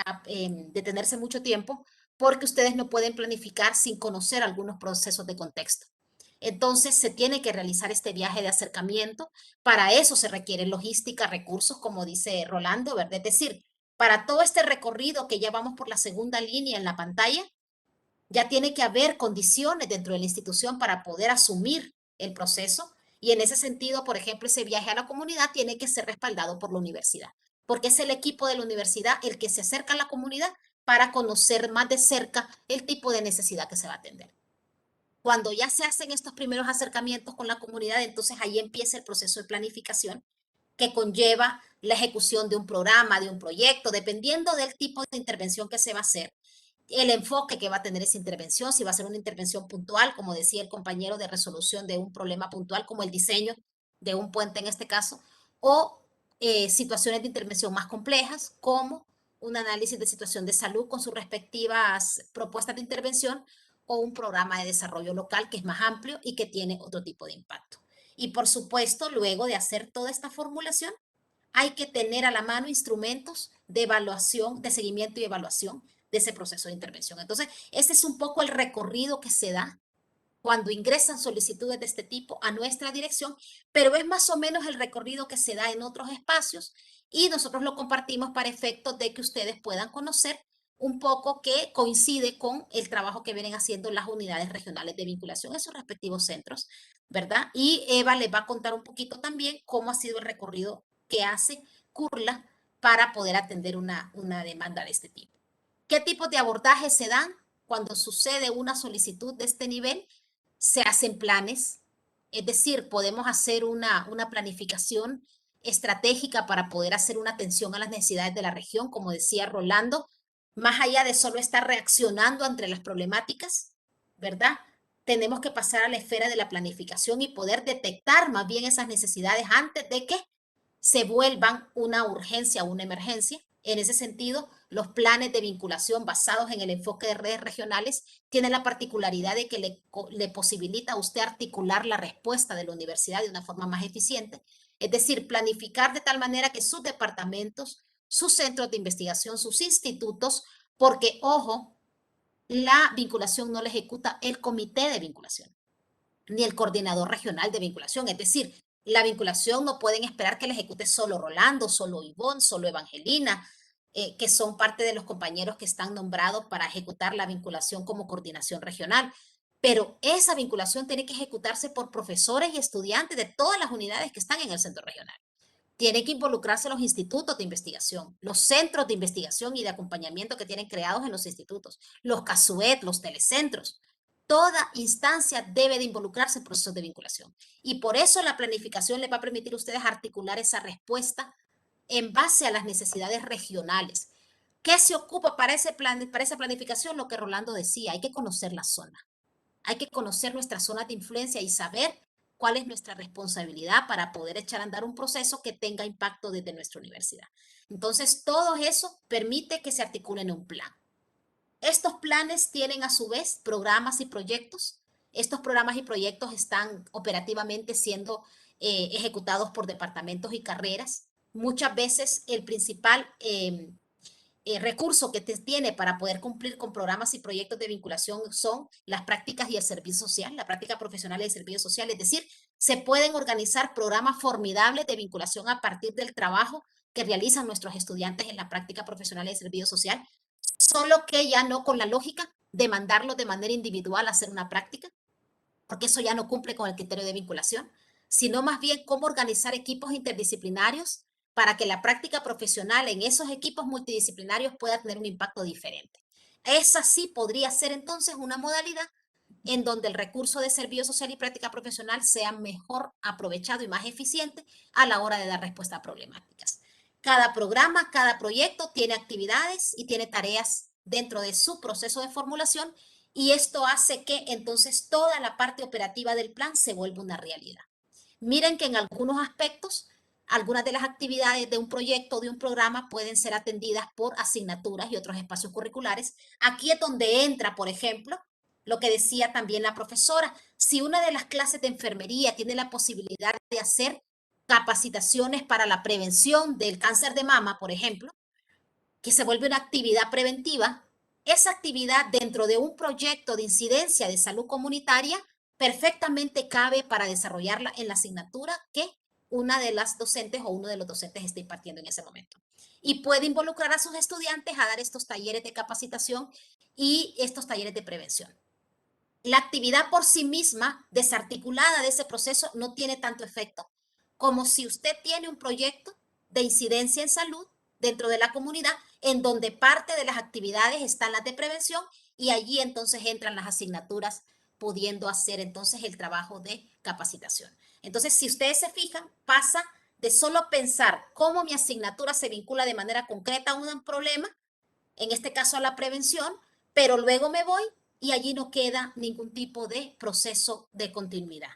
detenerse mucho tiempo porque ustedes no pueden planificar sin conocer algunos procesos de contexto. Entonces se tiene que realizar este viaje de acercamiento. Para eso se requiere logística, recursos, como dice Rolando, ¿verdad? Es decir, para todo este recorrido que ya vamos por la segunda línea en la pantalla, Ya tiene que haber condiciones dentro de la institución para poder asumir el proceso. Y en ese sentido, por ejemplo, ese viaje a la comunidad tiene que ser respaldado por la universidad, porque es el equipo de la universidad el que se acerca a la comunidad para conocer más de cerca el tipo de necesidad que se va a atender. Cuando ya se hacen estos primeros acercamientos con la comunidad, entonces ahí empieza el proceso de planificación que conlleva la ejecución de un programa, de un proyecto, dependiendo del tipo de intervención que se va a hacer, el enfoque que va a tener esa intervención, si va a ser una intervención puntual, como decía el compañero, de resolución de un problema puntual, como el diseño de un puente en este caso, o situaciones de intervención más complejas, como un análisis de situación de salud con sus respectivas propuestas de intervención, o un programa de desarrollo local que es más amplio y que tiene otro tipo de impacto. Y por supuesto, luego de hacer toda esta formulación, hay que tener a la mano instrumentos de evaluación, de seguimiento y evaluación de ese proceso de intervención. Entonces, ese es un poco el recorrido que se da cuando ingresan solicitudes de este tipo a nuestra dirección, pero es más o menos el recorrido que se da en otros espacios y nosotros lo compartimos para efectos de que ustedes puedan conocer un poco que coincide con el trabajo que vienen haciendo las unidades regionales de vinculación en sus respectivos centros, ¿verdad? Y Eva les va a contar un poquito también cómo ha sido el recorrido que hace CURLA para poder atender una demanda de este tipo. ¿Qué tipos de abordajes se dan cuando sucede una solicitud de este nivel? Se hacen planes, es decir, podemos hacer una planificación estratégica para poder hacer una atención a las necesidades de la región, como decía Rolando, más allá de solo estar reaccionando ante las problemáticas, ¿verdad? Tenemos que pasar a la esfera de la planificación y poder detectar más bien esas necesidades antes de que se vuelvan una urgencia o una emergencia. En ese sentido, los planes de vinculación basados en el enfoque de redes regionales tienen la particularidad de que le posibilita a usted articular la respuesta de la universidad de una forma más eficiente, es decir, planificar de tal manera que sus departamentos, sus centros de investigación, sus institutos, porque, ojo, la vinculación no la ejecuta el comité de vinculación, ni el coordinador regional de vinculación, es decir, la vinculación no pueden esperar que la ejecute solo Rolando, solo Ivonne, solo Evangelina, que son parte de los compañeros que están nombrados para ejecutar la vinculación como coordinación regional. Pero esa vinculación tiene que ejecutarse por profesores y estudiantes de todas las unidades que están en el centro regional. Tienen que involucrarse los institutos de investigación, los centros de investigación y de acompañamiento que tienen creados en los institutos, los CASUET, los telecentros. Toda instancia debe de involucrarse en procesos de vinculación. Y por eso la planificación les va a permitir a ustedes articular esa respuesta en base a las necesidades regionales. ¿Qué se ocupa para esa planificación? Lo que Rolando decía, hay que conocer la zona. Hay que conocer nuestras zonas de influencia y saber cuál es nuestra responsabilidad para poder echar a andar un proceso que tenga impacto desde nuestra universidad. Entonces, todo eso permite que se articulen en un plan. Estos planes tienen a su vez programas y proyectos. Estos programas y proyectos están operativamente siendo ejecutados por departamentos y carreras. Muchas veces el principal recurso que tiene para poder cumplir con programas y proyectos de vinculación son las prácticas y el servicio social, la práctica profesional y el servicio social. Es decir, se pueden organizar programas formidables de vinculación a partir del trabajo que realizan nuestros estudiantes en la práctica profesional y el servicio social, solo que ya no con la lógica de mandarlos de manera individual a hacer una práctica, porque eso ya no cumple con el criterio de vinculación, sino más bien cómo organizar equipos interdisciplinarios para que la práctica profesional en esos equipos multidisciplinarios pueda tener un impacto diferente. Esa sí podría ser entonces una modalidad en donde el recurso de servicio social y práctica profesional sea mejor aprovechado y más eficiente a la hora de dar respuesta a problemáticas. Cada programa, cada proyecto tiene actividades y tiene tareas dentro de su proceso de formulación y esto hace que entonces toda la parte operativa del plan se vuelva una realidad. Miren que en algunos aspectos, algunas de las actividades de un proyecto o de un programa pueden ser atendidas por asignaturas y otros espacios curriculares. Aquí es donde entra, por ejemplo, lo que decía también la profesora. Si una de las clases de enfermería tiene la posibilidad de hacer capacitaciones para la prevención del cáncer de mama, por ejemplo, que se vuelve una actividad preventiva, esa actividad dentro de un proyecto de incidencia de salud comunitaria perfectamente cabe para desarrollarla en la asignatura que una de las docentes o uno de los docentes está impartiendo en ese momento. Y puede involucrar a sus estudiantes a dar estos talleres de capacitación y estos talleres de prevención. La actividad por sí misma, desarticulada de ese proceso, no tiene tanto efecto como si usted tiene un proyecto de incidencia en salud dentro de la comunidad, en donde parte de las actividades están las de prevención y allí entonces entran las asignaturas, pudiendo hacer entonces el trabajo de capacitación. Entonces, si ustedes se fijan, pasa de solo pensar cómo mi asignatura se vincula de manera concreta a un problema, en este caso a la prevención, pero luego me voy y allí no queda ningún tipo de proceso de continuidad.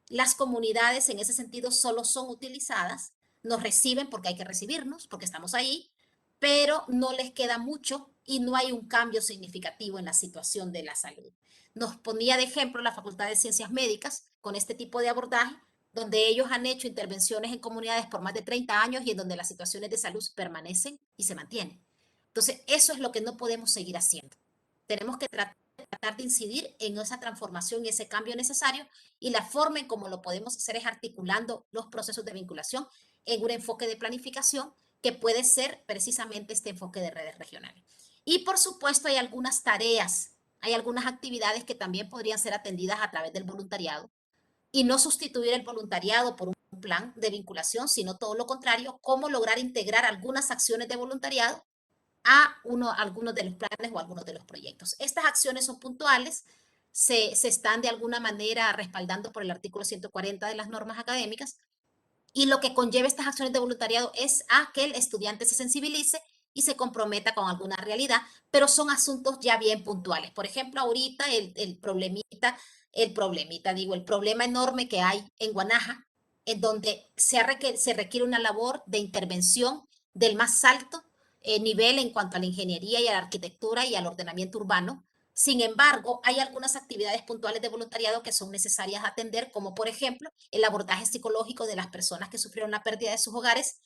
Las comunidades en ese sentido solo son utilizadas, nos reciben porque hay que recibirnos, porque estamos ahí, pero no les queda mucho y no hay un cambio significativo en la situación de la salud. Nos ponía de ejemplo la Facultad de Ciencias Médicas con este tipo de abordaje, donde ellos han hecho intervenciones en comunidades por más de 30 años y en donde las situaciones de salud permanecen y se mantienen. Entonces, eso es lo que no podemos seguir haciendo. Tenemos que tratar de incidir en esa transformación y ese cambio necesario, y la forma en cómo lo podemos hacer es articulando los procesos de vinculación en un enfoque de planificación que puede ser precisamente este enfoque de redes regionales. Y por supuesto hay algunas tareas, hay algunas actividades que también podrían ser atendidas a través del voluntariado y no sustituir el voluntariado por un plan de vinculación, sino todo lo contrario, cómo lograr integrar algunas acciones de voluntariado a algunos de los planes o algunos de los proyectos. Estas acciones son puntuales, se están de alguna manera respaldando por el artículo 140 de las normas académicas, y lo que conlleva estas acciones de voluntariado es a que el estudiante se sensibilice y se comprometa con alguna realidad, pero son asuntos ya bien puntuales. Por ejemplo, ahorita el problema enorme que hay en Guanaja, en donde se requiere una labor de intervención del más alto nivel en cuanto a la ingeniería y a la arquitectura y al ordenamiento urbano. Sin embargo, hay algunas actividades puntuales de voluntariado que son necesarias atender, como por ejemplo el abordaje psicológico de las personas que sufrieron la pérdida de sus hogares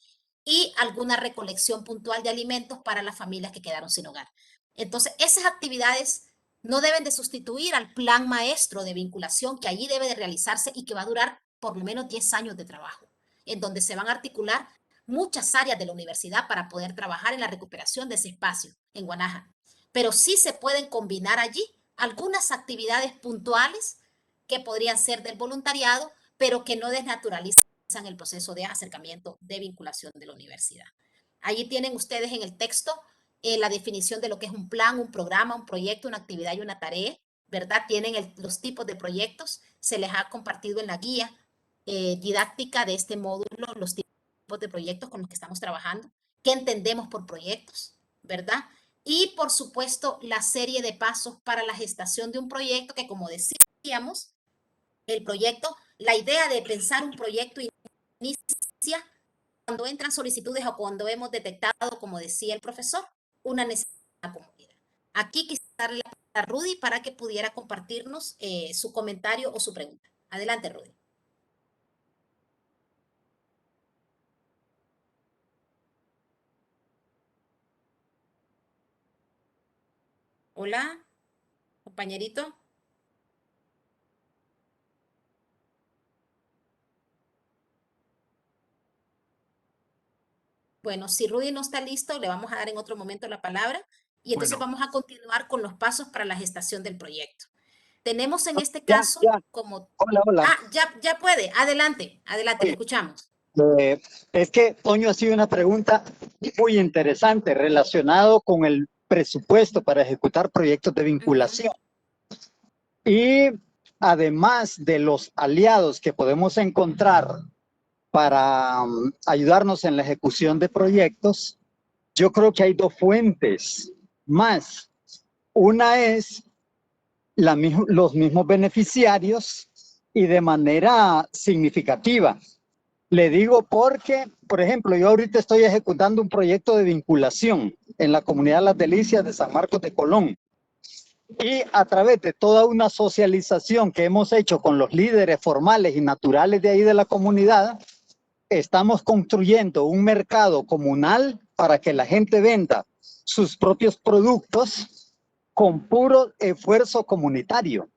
y alguna recolección puntual de alimentos para las familias que quedaron sin hogar. Entonces, esas actividades no deben de sustituir al plan maestro de vinculación que allí debe de realizarse y que va a durar por lo menos 10 años de trabajo, en donde se van a articular muchas áreas de la universidad para poder trabajar en la recuperación de ese espacio en Guanaja. Pero sí se pueden combinar allí algunas actividades puntuales que podrían ser del voluntariado, pero que no desnaturalizan el proceso de acercamiento de vinculación de la universidad. Allí tienen ustedes en el texto la definición de lo que es un plan, un programa, un proyecto, una actividad y una tarea, ¿verdad? Tienen los tipos de proyectos, se les ha compartido en la guía didáctica de este módulo los tipos de proyectos con los que estamos trabajando, qué entendemos por proyectos, ¿verdad? Y por supuesto la serie de pasos para la gestación de un proyecto que, como decíamos, el proyecto, la idea de pensar un proyecto inicia cuando entran solicitudes o cuando hemos detectado, como decía el profesor, una necesidad de la comunidad. Aquí quisiera darle la palabra a Rudy para que pudiera compartirnos su comentario o su pregunta. Adelante, Rudy. Hola, compañerito. Bueno, si Rudy no está listo, le vamos a dar en otro momento la palabra y entonces Bueno. vamos a continuar con los pasos para la gestación del proyecto. Tenemos en este Ya, caso ya. como... Hola, hola. Ah, ya puede. Adelante, adelante, le Oye, escuchamos. Es que Toño ha sido una pregunta muy interesante relacionado con el presupuesto para ejecutar proyectos de vinculación. Y además de los aliados que podemos encontrar para ayudarnos en la ejecución de proyectos, yo creo que hay dos fuentes más. Una es los mismos beneficiarios y de manera significativa. Le digo porque, por ejemplo, yo ahorita estoy ejecutando un proyecto de vinculación en la comunidad Las Delicias de San Marcos de Colón. Y a través de toda una socialización que hemos hecho con los líderes formales y naturales de ahí de la comunidad, estamos construyendo un mercado comunal para que la gente venda sus propios productos con puro esfuerzo comunitario.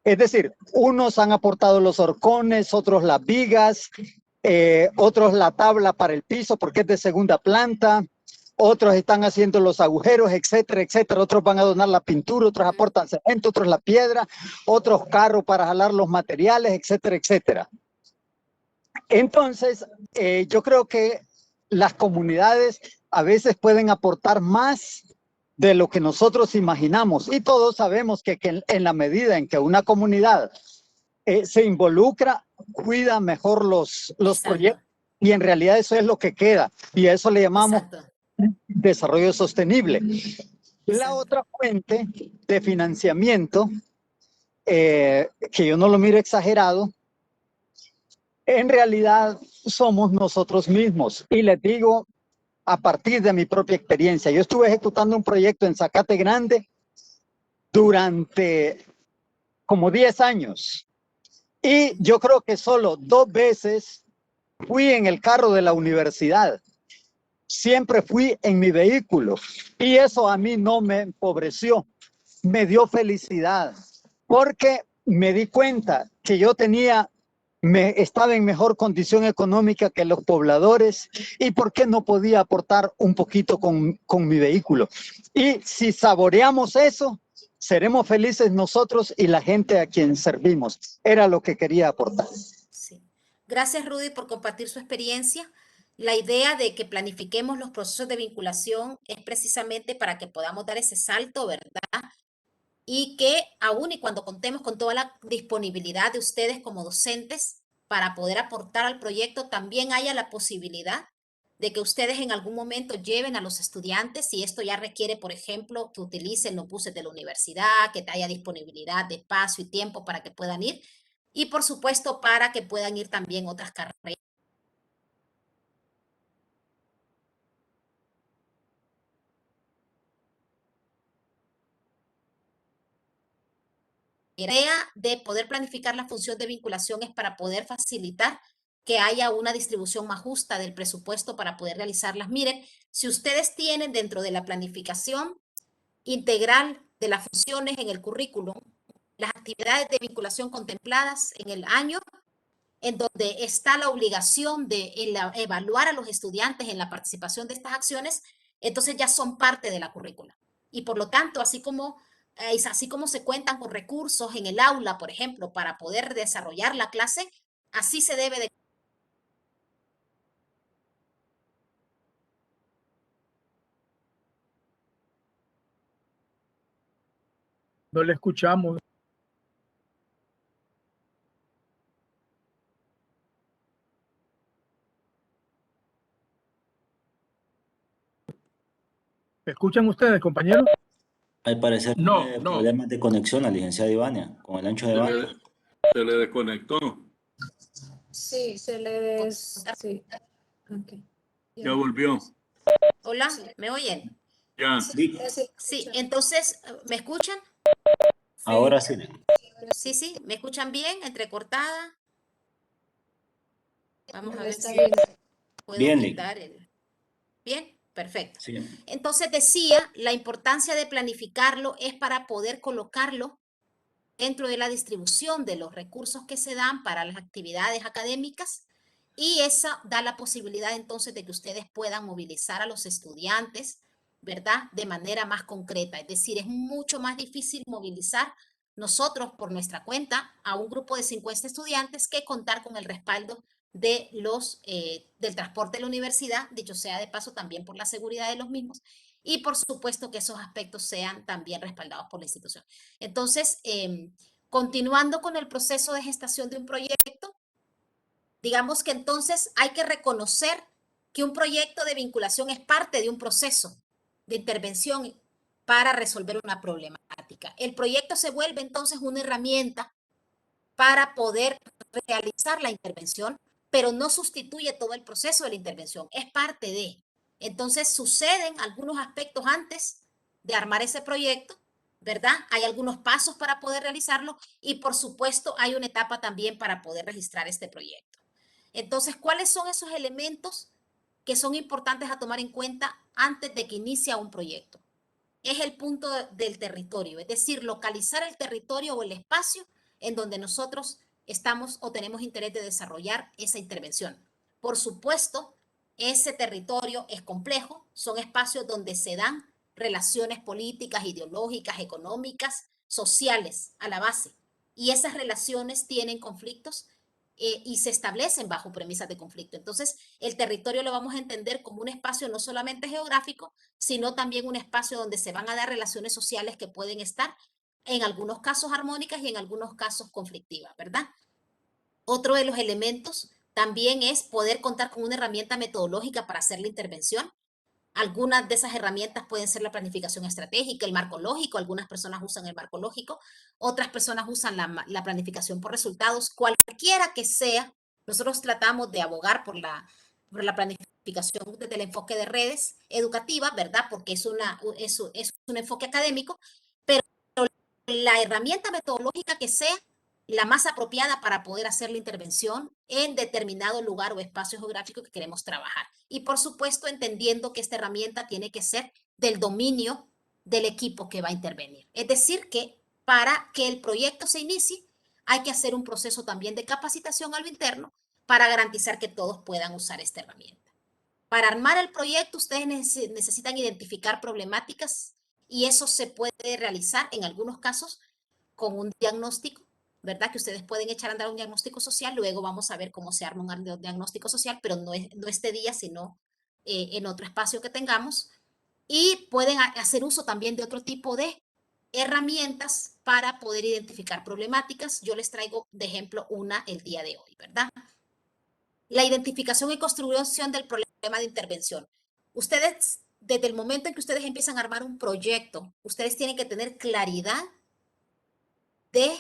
Es decir, unos han aportado los horcones, otros las vigas, otros la tabla para el piso porque es de segunda planta, otros están haciendo los agujeros, etcétera, etcétera. Otros van a donar la pintura, otros aportan cemento, otros la piedra, otros carros para jalar los materiales, etcétera, etcétera. Entonces, yo creo que las comunidades a veces pueden aportar más de lo que nosotros imaginamos, y todos sabemos que en la medida en que una comunidad se involucra, cuida mejor los proyectos, y en realidad eso es lo que queda, y a eso le llamamos desarrollo sostenible. La otra fuente de financiamiento, que yo no lo miro exagerado, en realidad somos nosotros mismos. Y les digo, a partir de mi propia experiencia, yo estuve ejecutando un proyecto en Zacate Grande durante como 10 años. Y yo creo que solo 2 veces fui en el carro de la universidad. Siempre fui en mi vehículo. Y eso a mí no me empobreció, me dio felicidad. Porque me di cuenta que yo estaba en mejor condición económica que los pobladores, y por qué no podía aportar un poquito con mi vehículo. Y si saboreamos eso, seremos felices nosotros y la gente a quien servimos. Era lo que quería aportar. Sí. Gracias, Rudy, por compartir su experiencia. La idea de que planifiquemos los procesos de vinculación es precisamente para que podamos dar ese salto, ¿verdad? Y que aún y cuando contemos con toda la disponibilidad de ustedes como docentes para poder aportar al proyecto, también haya la posibilidad de que ustedes en algún momento lleven a los estudiantes, y esto ya requiere, por ejemplo, que utilicen los buses de la universidad, que haya disponibilidad de espacio y tiempo para que puedan ir, y por supuesto para que puedan ir también otras carreras. La idea de poder planificar la función de vinculación es para poder facilitar que haya una distribución más justa del presupuesto para poder realizarlas. Miren, si ustedes tienen dentro de la planificación integral de las funciones en el currículum, las actividades de vinculación contempladas en el año, en donde está la obligación de evaluar a los estudiantes en la participación de estas acciones, entonces ya son parte de la currícula. Y por lo tanto, así como se cuentan con recursos en el aula, por ejemplo, para poder desarrollar la clase, así se debe de... No le escuchamos. ¿Me escuchan ustedes, compañeros? Al parecer No, tiene no. problemas de conexión la licenciada Ivania con el ancho de banda. Se le desconectó. Sí, se le sí. Okay. Ya volvió. Hola, ¿me oyen? Ya. Sí, Sí, entonces, ¿me escuchan? ahora sí. Sí, ¿me escuchan bien? Entrecortada. Vamos a ver Está si bien. puedo Bien, quitar el... Bien, perfecto. Sí. Entonces decía, la importancia de planificarlo es para poder colocarlo dentro de la distribución de los recursos que se dan para las actividades académicas, y esa da la posibilidad entonces de que ustedes puedan movilizar a los estudiantes, ¿verdad? De manera más concreta. Es decir, es mucho más difícil movilizar nosotros por nuestra cuenta a un grupo de 50 estudiantes que contar con el respaldo de del transporte de la universidad, dicho sea de paso también por la seguridad de los mismos, y por supuesto que esos aspectos sean también respaldados por la institución. Entonces, continuando con el proceso de gestación de un proyecto, digamos que entonces hay que reconocer que un proyecto de vinculación es parte de un proceso de intervención para resolver una problemática. El proyecto se vuelve entonces una herramienta para poder realizar la intervención, pero no sustituye todo el proceso de la intervención, es parte de. Entonces suceden algunos aspectos antes de armar ese proyecto, ¿verdad? Hay algunos pasos para poder realizarlo, y por supuesto hay una etapa también para poder registrar este proyecto. Entonces, ¿cuáles son esos elementos que son importantes a tomar en cuenta antes de que inicie un proyecto? Es el punto del territorio, es decir, localizar el territorio o el espacio en donde nosotros estamos o tenemos interés de desarrollar esa intervención. Por supuesto, ese territorio es complejo, son espacios donde se dan relaciones políticas, ideológicas, económicas, sociales a la base. Y esas relaciones tienen conflictos y se establecen bajo premisas de conflicto. Entonces, el territorio lo vamos a entender como un espacio no solamente geográfico, sino también un espacio donde se van a dar relaciones sociales que pueden estar en algunos casos armónicas y en algunos casos conflictivas, ¿verdad? Otro de los elementos también es poder contar con una herramienta metodológica para hacer la intervención. Algunas de esas herramientas pueden ser la planificación estratégica, el marco lógico, algunas personas usan el marco lógico, otras personas usan la planificación por resultados, cualquiera que sea, nosotros tratamos de abogar por la planificación desde el enfoque de redes educativas, ¿verdad? Porque es un enfoque académico, pero la herramienta metodológica que sea la más apropiada para poder hacer la intervención en determinado lugar o espacio geográfico que queremos trabajar. Y por supuesto, entendiendo que esta herramienta tiene que ser del dominio del equipo que va a intervenir. Es decir, que para que el proyecto se inicie, hay que hacer un proceso también de capacitación a lo interno para garantizar que todos puedan usar esta herramienta. Para armar el proyecto, ustedes necesitan identificar problemáticas y eso se puede realizar en algunos casos con un diagnóstico, ¿verdad? Que ustedes pueden echar a andar un diagnóstico social, luego vamos a ver cómo se arma un diagnóstico social, pero no este día, sino en otro espacio que tengamos. Y pueden hacer uso también de otro tipo de herramientas para poder identificar problemáticas. Yo les traigo de ejemplo una el día de hoy, ¿verdad? La identificación y construcción del problema de intervención. Ustedes, desde el momento en que ustedes empiezan a armar un proyecto, ustedes tienen que tener claridad de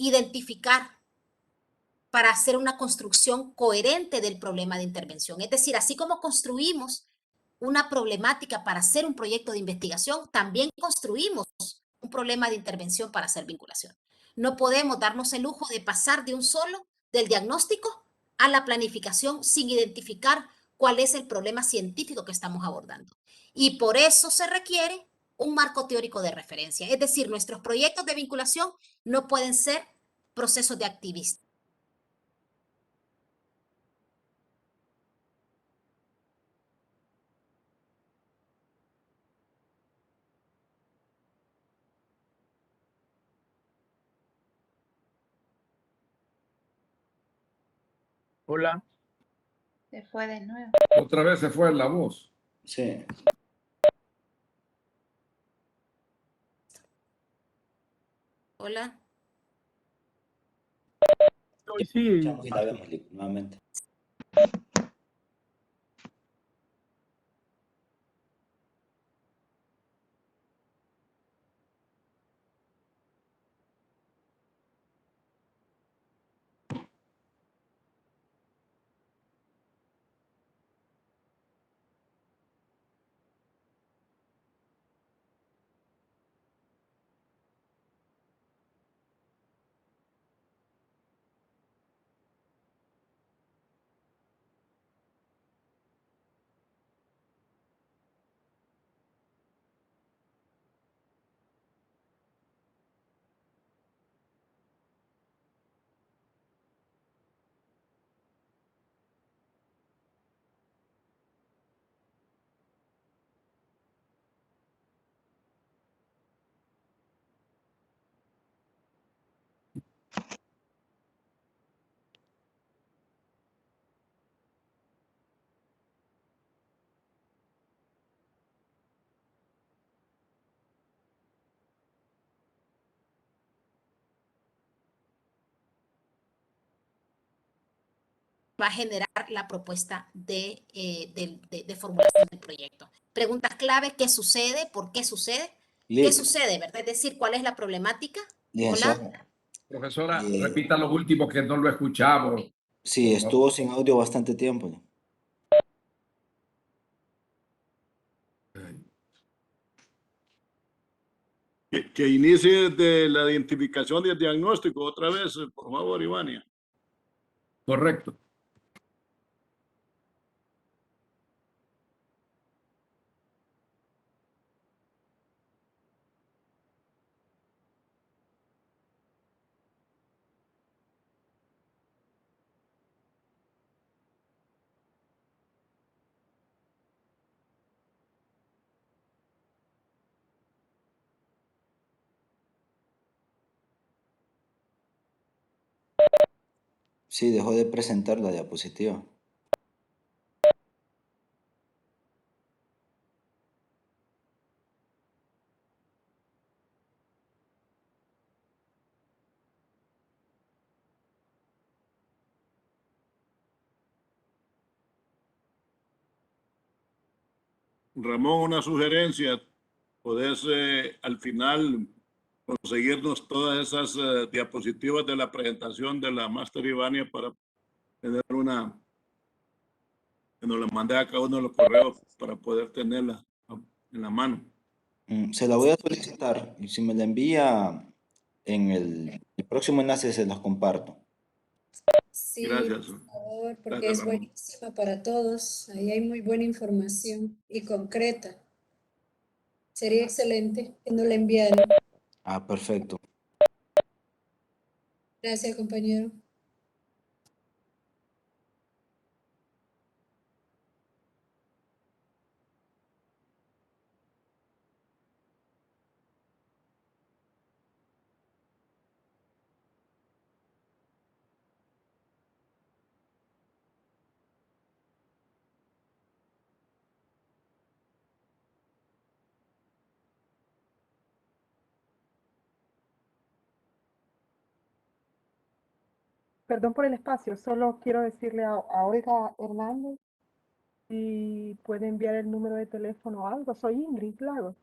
identificar para hacer una construcción coherente del problema de intervención. Es decir, así como construimos una problemática para hacer un proyecto de investigación, también construimos un problema de intervención para hacer vinculación. No podemos darnos el lujo de pasar de un solo, del diagnóstico a la planificación sin identificar cuál es el problema científico que estamos abordando. Y por eso se requiere un marco teórico de referencia. Es decir, nuestros proyectos de vinculación no pueden ser procesos de activismo. Hola. Se fue de nuevo. Otra vez se fue la voz. Sí. Hola. Sí, Escuchamos y la vemos nuevamente. Va a generar la propuesta de formulación del proyecto. Preguntas clave, ¿qué sucede? ¿Por qué sucede? ¿Qué sucede, verdad? Es decir, ¿cuál es la problemática? Hola. Profesora, repita lo último que no lo escuchamos. Sí, estuvo sin audio bastante tiempo. Que inicie desde la identificación y el diagnóstico otra vez, por favor, Ivania. Correcto. Sí, dejó de presentar la diapositiva. Ramón, una sugerencia. Podés al final conseguirnos todas esas diapositivas de la presentación de la Master Ivania para tener una, que nos la mande a cada uno de los correos para poder tenerla en la mano. Se la voy a solicitar y si me la envía en el próximo enlace se los comparto. Sí, Gracias. por favor, porque Gracias, es Ramón. buenísima para todos. Ahí hay muy buena información y concreta. Sería excelente que nos la enviaran. Ah, perfecto. Gracias, compañero. Perdón por el espacio, solo quiero decirle a Olga Hernández si puede enviar el número de teléfono o algo. Soy Ingrid Lagos.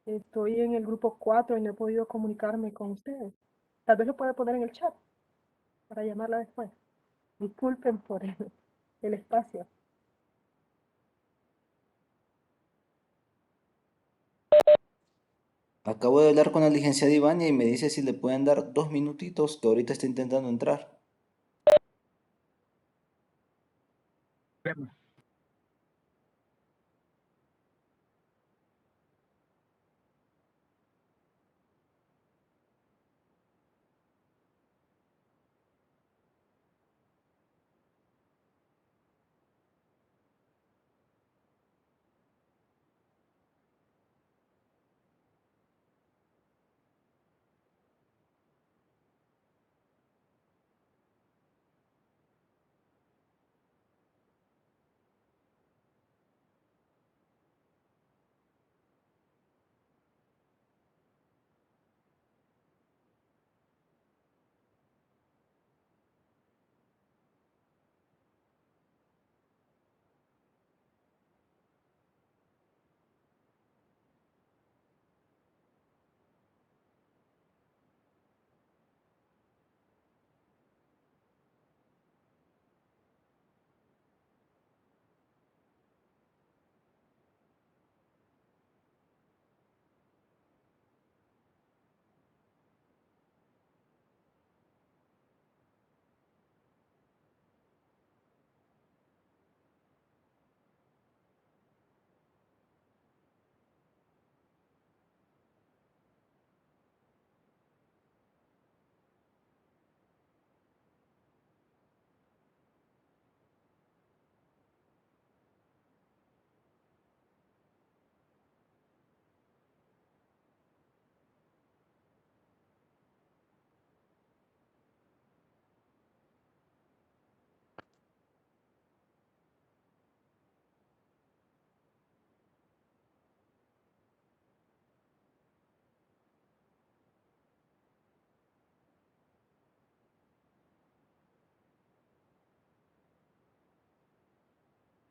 Estoy en el grupo 4 y no he podido comunicarme con ustedes. Tal vez lo pueda poner en el chat para llamarla después. Disculpen por el espacio. Acabo de hablar con la licenciada Ivania y me dice si le pueden dar 2 minutitos que ahorita está intentando entrar.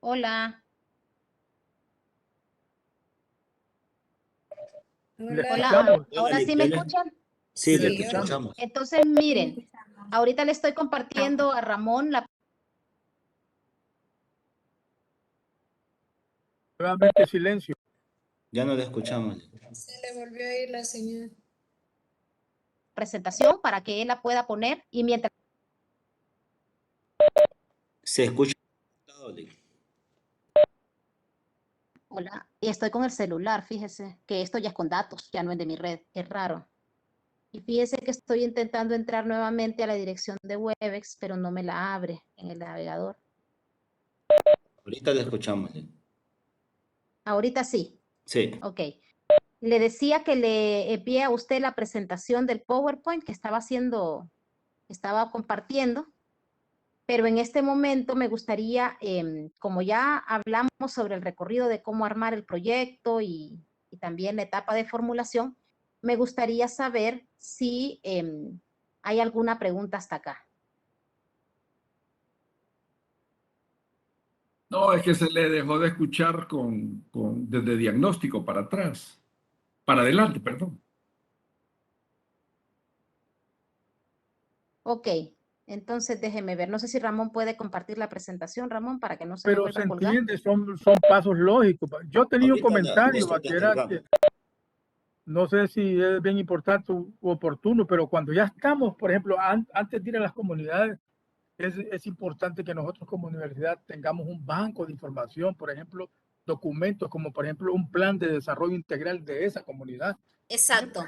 Hola. Le Hola. Hola, escuchamos. ¿ahora sí me escuchan? Sí, le Sí, escuchamos. Entonces, miren, ahorita le estoy compartiendo a Ramón la Nuevamente silencio. Ya no le escuchamos. se le volvió a ir la señal. presentación para que él la pueda poner y mientras Se escucha. hola, y estoy con el celular, fíjese que esto ya es con datos, ya no es de mi red, es raro. Y fíjese que estoy intentando entrar nuevamente a la dirección de Webex, pero no me la abre en el navegador. Ahorita le escuchamos. Ahorita sí, Sí. ok. Le decía que le envié a usted la presentación del PowerPoint que estaba haciendo, estaba compartiendo. pero en este momento me gustaría, como ya hablamos sobre el recorrido de cómo armar el proyecto y también la etapa de formulación, me gustaría saber si hay alguna pregunta hasta acá. No, es que se le dejó de escuchar desde diagnóstico para atrás, para adelante, perdón. Ok, entonces déjeme ver. No sé si Ramón puede compartir la presentación, Ramón, para que no se me Pero vuelva se a colgar. entiende, son pasos lógicos. Yo tenía un Ahorita comentario, estoy que era que no sé si es bien importante u oportuno, pero cuando ya estamos, por ejemplo, antes de ir a las comunidades, es importante que nosotros como universidad tengamos un banco de información, por ejemplo, documentos como por ejemplo un plan de desarrollo integral de esa comunidad. Exacto.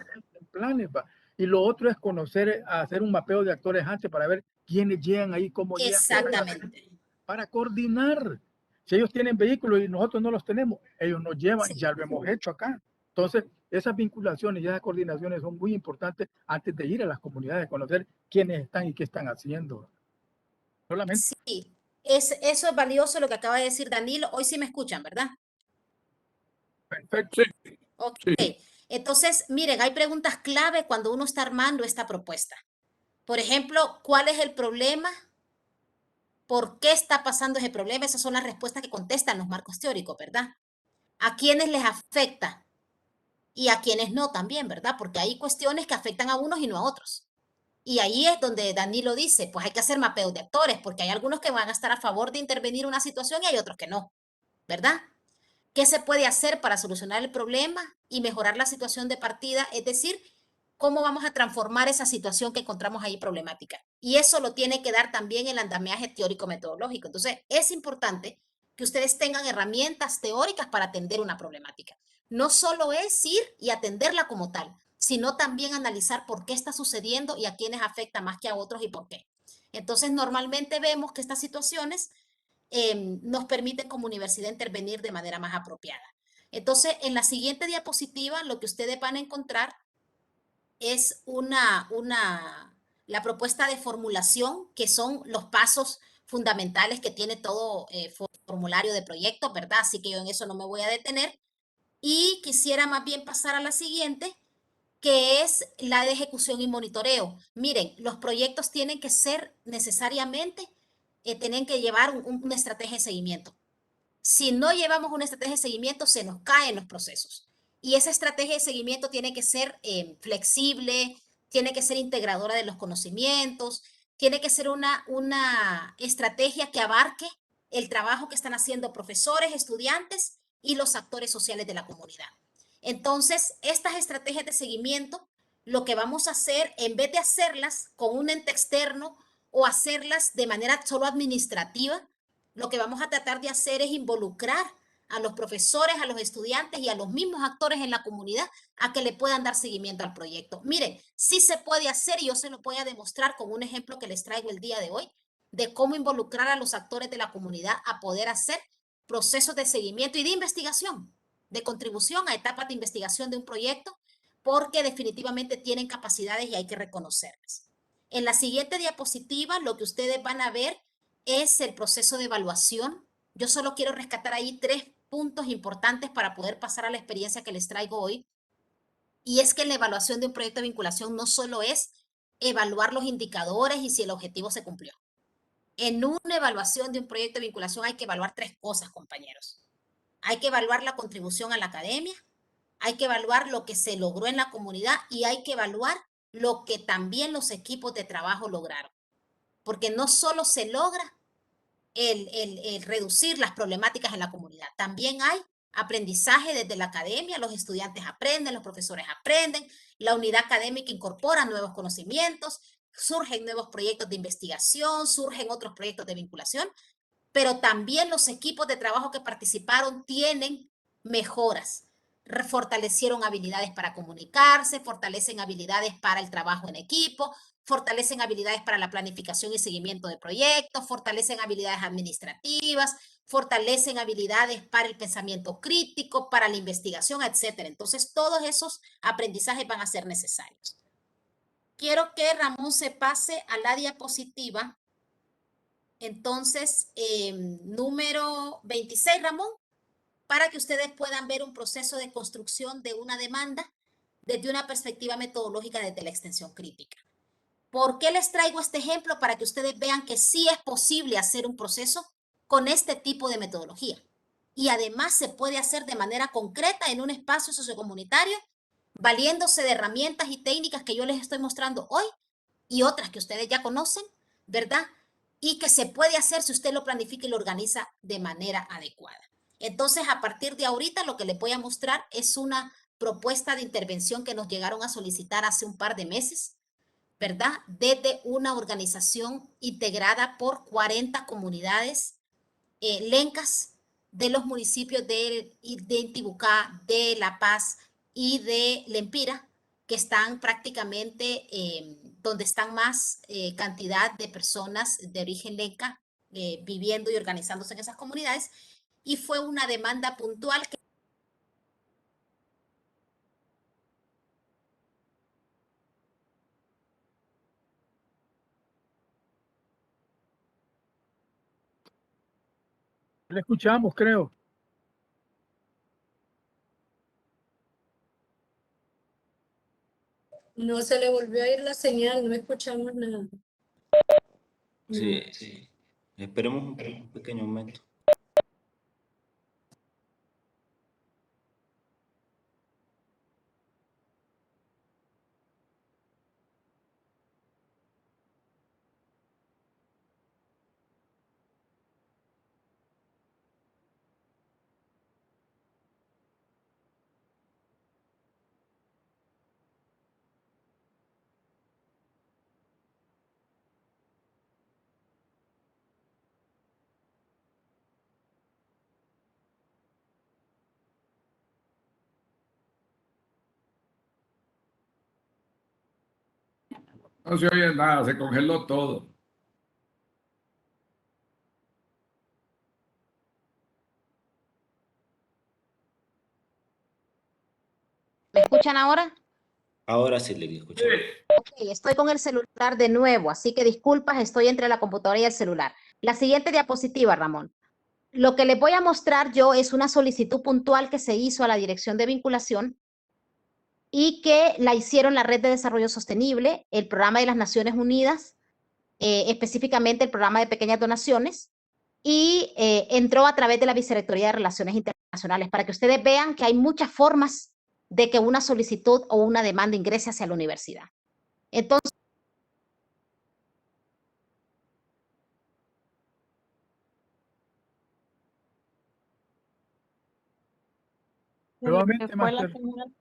Planes, va. Y lo otro es conocer, hacer un mapeo de actores antes para ver quiénes llegan ahí, cómo llegan. Exactamente. Para coordinar. Si ellos tienen vehículos y nosotros no los tenemos, ellos nos llevan, Sí. ya lo hemos hecho acá. Entonces, esas vinculaciones y esas coordinaciones son muy importantes antes de ir a las comunidades, conocer quiénes están y qué están haciendo. Solamente. Sí, eso es valioso lo que acaba de decir Danilo. Hoy sí me escuchan, ¿verdad? Perfecto. Sí, Ok. sí. Entonces, miren, hay preguntas clave cuando uno está armando esta propuesta. Por ejemplo, ¿cuál es el problema? ¿Por qué está pasando ese problema? Esas son las respuestas que contestan los marcos teóricos, ¿verdad? ¿A quiénes les afecta? Y a quienes no también, ¿verdad? Porque hay cuestiones que afectan a unos y no a otros. Y ahí es donde Danilo dice, pues hay que hacer mapeos de actores, porque hay algunos que van a estar a favor de intervenir en una situación y hay otros que no, ¿verdad? ¿Qué se puede hacer para solucionar el problema y mejorar la situación de partida? Es decir, ¿cómo vamos a transformar esa situación que encontramos ahí problemática? Y eso lo tiene que dar también el andamiaje teórico-metodológico. Entonces, es importante que ustedes tengan herramientas teóricas para atender una problemática. No solo es ir y atenderla como tal, sino también analizar por qué está sucediendo y a quiénes afecta más que a otros y por qué. Entonces, normalmente vemos que estas situaciones nos permiten como universidad intervenir de manera más apropiada. Entonces, en la siguiente diapositiva, lo que ustedes van a encontrar es la propuesta de formulación, que son los pasos fundamentales que tiene todo formulario de proyecto, ¿verdad? Así que yo en eso no me voy a detener. Y quisiera más bien pasar a la siguiente, que es la de ejecución y monitoreo. Miren, los proyectos tienen que ser necesariamente, tienen que llevar una estrategia de seguimiento. Si no llevamos una estrategia de seguimiento, se nos caen los procesos. Y esa estrategia de seguimiento tiene que ser flexible, tiene que ser integradora de los conocimientos, tiene que ser una estrategia que abarque el trabajo que están haciendo profesores, estudiantes y los actores sociales de la comunidad. Entonces, estas estrategias de seguimiento, lo que vamos a hacer, en vez de hacerlas con un ente externo o hacerlas de manera solo administrativa, lo que vamos a tratar de hacer es involucrar a los profesores, a los estudiantes y a los mismos actores en la comunidad a que le puedan dar seguimiento al proyecto. Miren, sí se puede hacer y yo se lo voy a demostrar con un ejemplo que les traigo el día de hoy de cómo involucrar a los actores de la comunidad a poder hacer procesos de seguimiento y de investigación, de contribución a etapas de investigación de un proyecto, porque definitivamente tienen capacidades y hay que reconocerlas. En la siguiente diapositiva, lo que ustedes van a ver es el proceso de evaluación. Yo solo quiero rescatar ahí 3 puntos importantes para poder pasar a la experiencia que les traigo hoy. Y es que la evaluación de un proyecto de vinculación no solo es evaluar los indicadores y si el objetivo se cumplió. En una evaluación de un proyecto de vinculación hay que evaluar 3 cosas, compañeros. Hay que evaluar la contribución a la academia, hay que evaluar lo que se logró en la comunidad y hay que evaluar lo que también los equipos de trabajo lograron. Porque no solo se logra el reducir las problemáticas en la comunidad. También hay aprendizaje desde la academia, los estudiantes aprenden, los profesores aprenden, la unidad académica incorpora nuevos conocimientos, surgen nuevos proyectos de investigación, surgen otros proyectos de vinculación, pero también los equipos de trabajo que participaron tienen mejoras. Fortalecieron habilidades para comunicarse, fortalecen habilidades para el trabajo en equipo, fortalecen habilidades para la planificación y seguimiento de proyectos, fortalecen habilidades administrativas, fortalecen habilidades para el pensamiento crítico, para la investigación, etcétera. Entonces, todos esos aprendizajes van a ser necesarios. Quiero que Ramón se pase a la diapositiva Entonces, número 26, Ramón, para que ustedes puedan ver un proceso de construcción de una demanda desde una perspectiva metodológica desde la extensión crítica. ¿Por qué les traigo este ejemplo? Para que ustedes vean que sí es posible hacer un proceso con este tipo de metodología. Y además se puede hacer de manera concreta en un espacio sociocomunitario, valiéndose de herramientas y técnicas que yo les estoy mostrando hoy y otras que ustedes ya conocen, ¿verdad? Y que se puede hacer si usted lo planifica y lo organiza de manera adecuada. Entonces, a partir de ahorita, lo que les voy a mostrar es una propuesta de intervención que nos llegaron a solicitar hace un par de meses, ¿verdad? Desde una organización integrada por 40 comunidades lencas de los municipios de Intibucá, de La Paz y de Lempira, que están prácticamente donde están más cantidad de personas de origen lenca viviendo y organizándose en esas comunidades. Y fue una demanda puntual que Le escuchamos, creo. No se le volvió a ir la señal, no escuchamos nada. Sí, sí. Esperemos un pequeño momento. No se oye nada, se congeló todo. ¿me escuchan ahora? Ahora sí le escucho. Ok, estoy con el celular de nuevo, así que disculpas, estoy entre la computadora y el celular. La siguiente diapositiva, Ramón. Lo que les voy a mostrar yo es una solicitud puntual que se hizo a la Dirección de Vinculación y que la hicieron la Red de Desarrollo Sostenible, el Programa de las Naciones Unidas, específicamente el Programa de Pequeñas Donaciones, y entró a través de la Vicerrectoría de Relaciones Internacionales, para que ustedes vean que hay muchas formas de que una solicitud o una demanda ingrese hacia la universidad. Entonces, Nuevamente, Fue la Master. señal.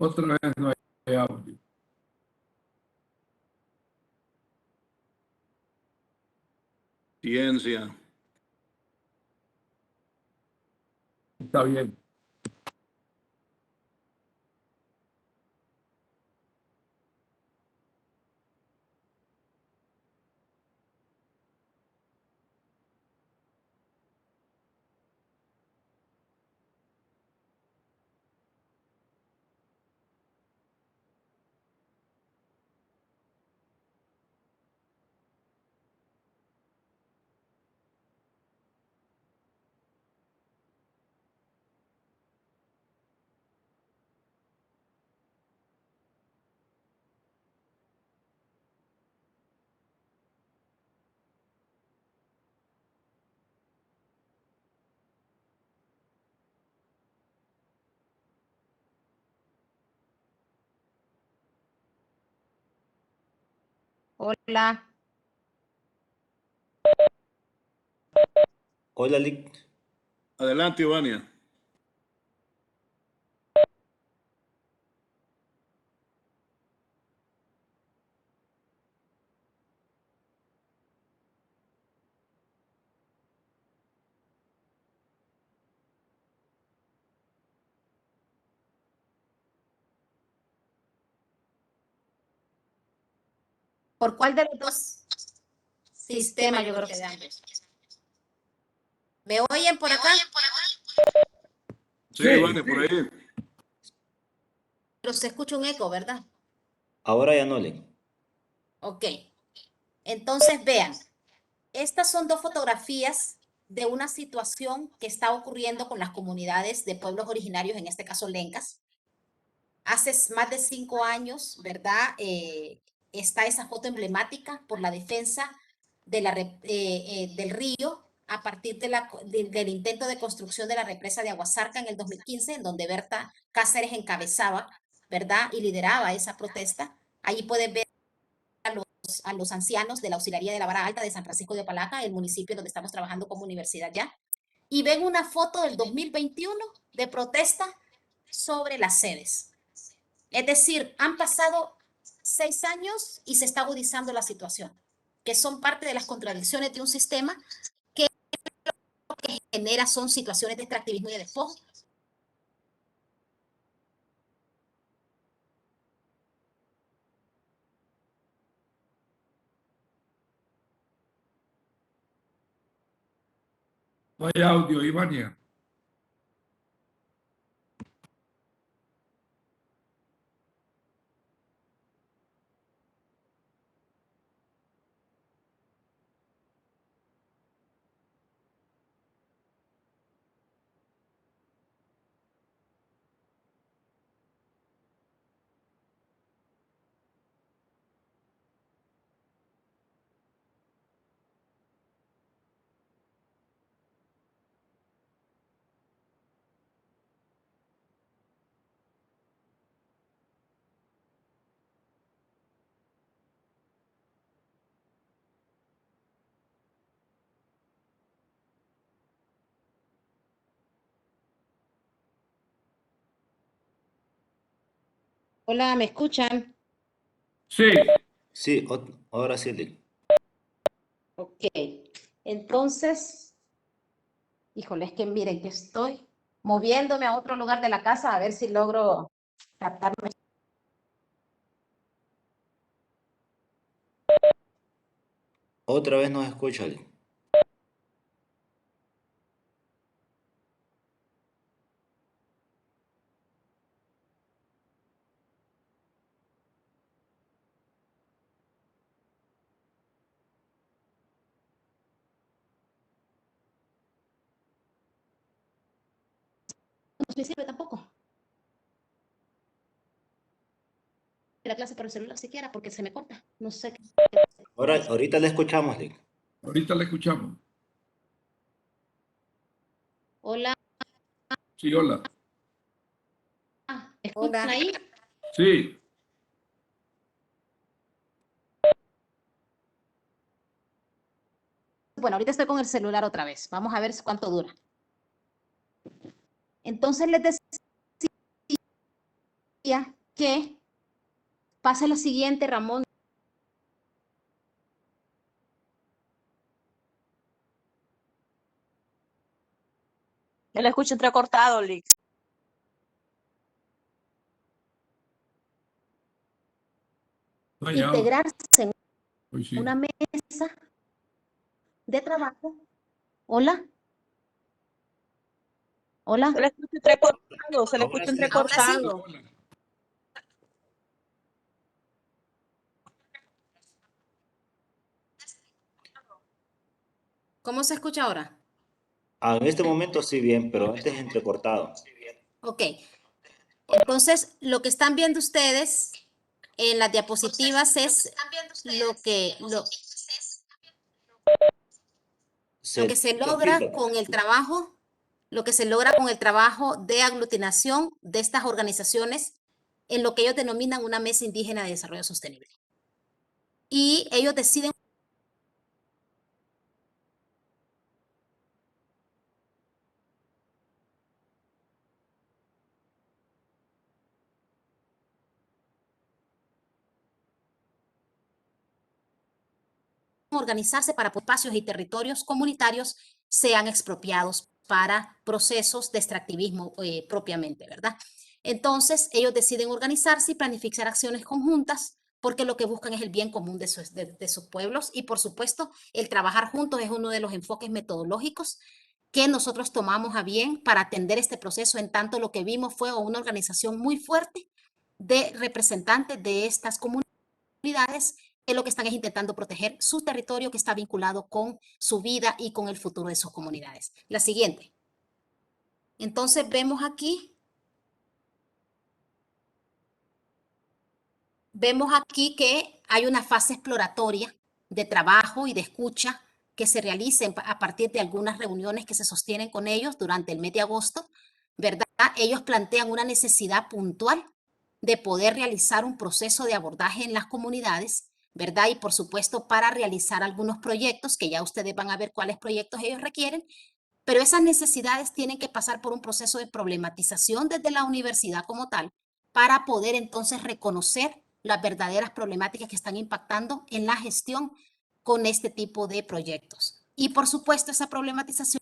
Otra vez no hay audio. Ciencia. Está bien. hola. Hola, Lick. Adelante, Ivania. ¿Por cuál de los dos sistemas yo creo que ambos? ¿Me oyen por acá? Sí, Vane, por ahí. Pero se escucha un eco, ¿verdad? Ahora ya no le. Ok. Entonces, vean, estas son dos fotografías de una situación que está ocurriendo con las comunidades de pueblos originarios, en este caso lencas. Hace más de 5 años, ¿verdad? Está esa foto emblemática por la defensa de del río a partir del intento de construcción de la represa de Aguasarca en el 2015, en donde Berta Cáceres encabezaba, ¿verdad? Y lideraba esa protesta. Allí pueden ver a los ancianos de la Auxiliaría de la Vara Alta de San Francisco de Opalaca, el municipio donde estamos trabajando como universidad ya. Y ven una foto del 2021 de protesta sobre las sedes. Es decir, han pasado 6 años y se está agudizando la situación, que son parte de las contradicciones de un sistema que lo que genera son situaciones de extractivismo y de despojo. No hay audio, Ivania. Hola, ¿me escuchan? Sí. Sí, ahora sí, Lili. Ok, entonces, híjole, es que miren que estoy moviéndome a otro lugar de la casa a ver si logro captarme. Otra vez nos escucha, Lili. No me sirve tampoco la clase por el celular siquiera porque se me corta. No sé qué. Ahorita le escuchamos, Lili. Ahorita le escuchamos. Hola, Sí, hola. ¿me escuchan ahí? Sí. Bueno, ahorita estoy con el celular otra vez. Vamos a ver cuánto dura. Entonces les decía que pasa lo siguiente, Ramón. Yo le escucho entrecortado, Lix. No hay audio. Integrarse en Hoy sí. una mesa de trabajo. Hola. Hola. Se le escucha entrecortado, se le Ahora escucha sí. entrecortado. ¿Cómo se escucha ahora? En este momento sí bien, pero antes entrecortado. Ok. Entonces, lo que están viendo ustedes en las diapositivas es lo que se logra feedback. con el trabajo, lo que se logra con el trabajo de aglutinación de estas organizaciones en lo que ellos denominan una mesa indígena de desarrollo sostenible. Y ellos deciden organizarse para que espacios y territorios comunitarios sean expropiados para procesos de extractivismo propiamente, ¿verdad? Entonces, ellos deciden organizarse y planificar acciones conjuntas porque lo que buscan es el bien común de sus pueblos y, por supuesto, el trabajar juntos es uno de los enfoques metodológicos que nosotros tomamos a bien para atender este proceso, en tanto lo que vimos fue una organización muy fuerte de representantes de estas comunidades que lo que están es intentando proteger su territorio que está vinculado con su vida y con el futuro de sus comunidades. La siguiente. Entonces vemos aquí que hay una fase exploratoria de trabajo y de escucha que se realicen a partir de algunas reuniones que se sostienen con ellos durante el mes de agosto, ¿verdad? Ellos plantean una necesidad puntual de poder realizar un proceso de abordaje en las comunidades, ¿verdad? Y por supuesto para realizar algunos proyectos, que ya ustedes van a ver cuáles proyectos ellos requieren, pero esas necesidades tienen que pasar por un proceso de problematización desde la universidad como tal, para poder entonces reconocer las verdaderas problemáticas que están impactando en la gestión con este tipo de proyectos. Y por supuesto, esa problematización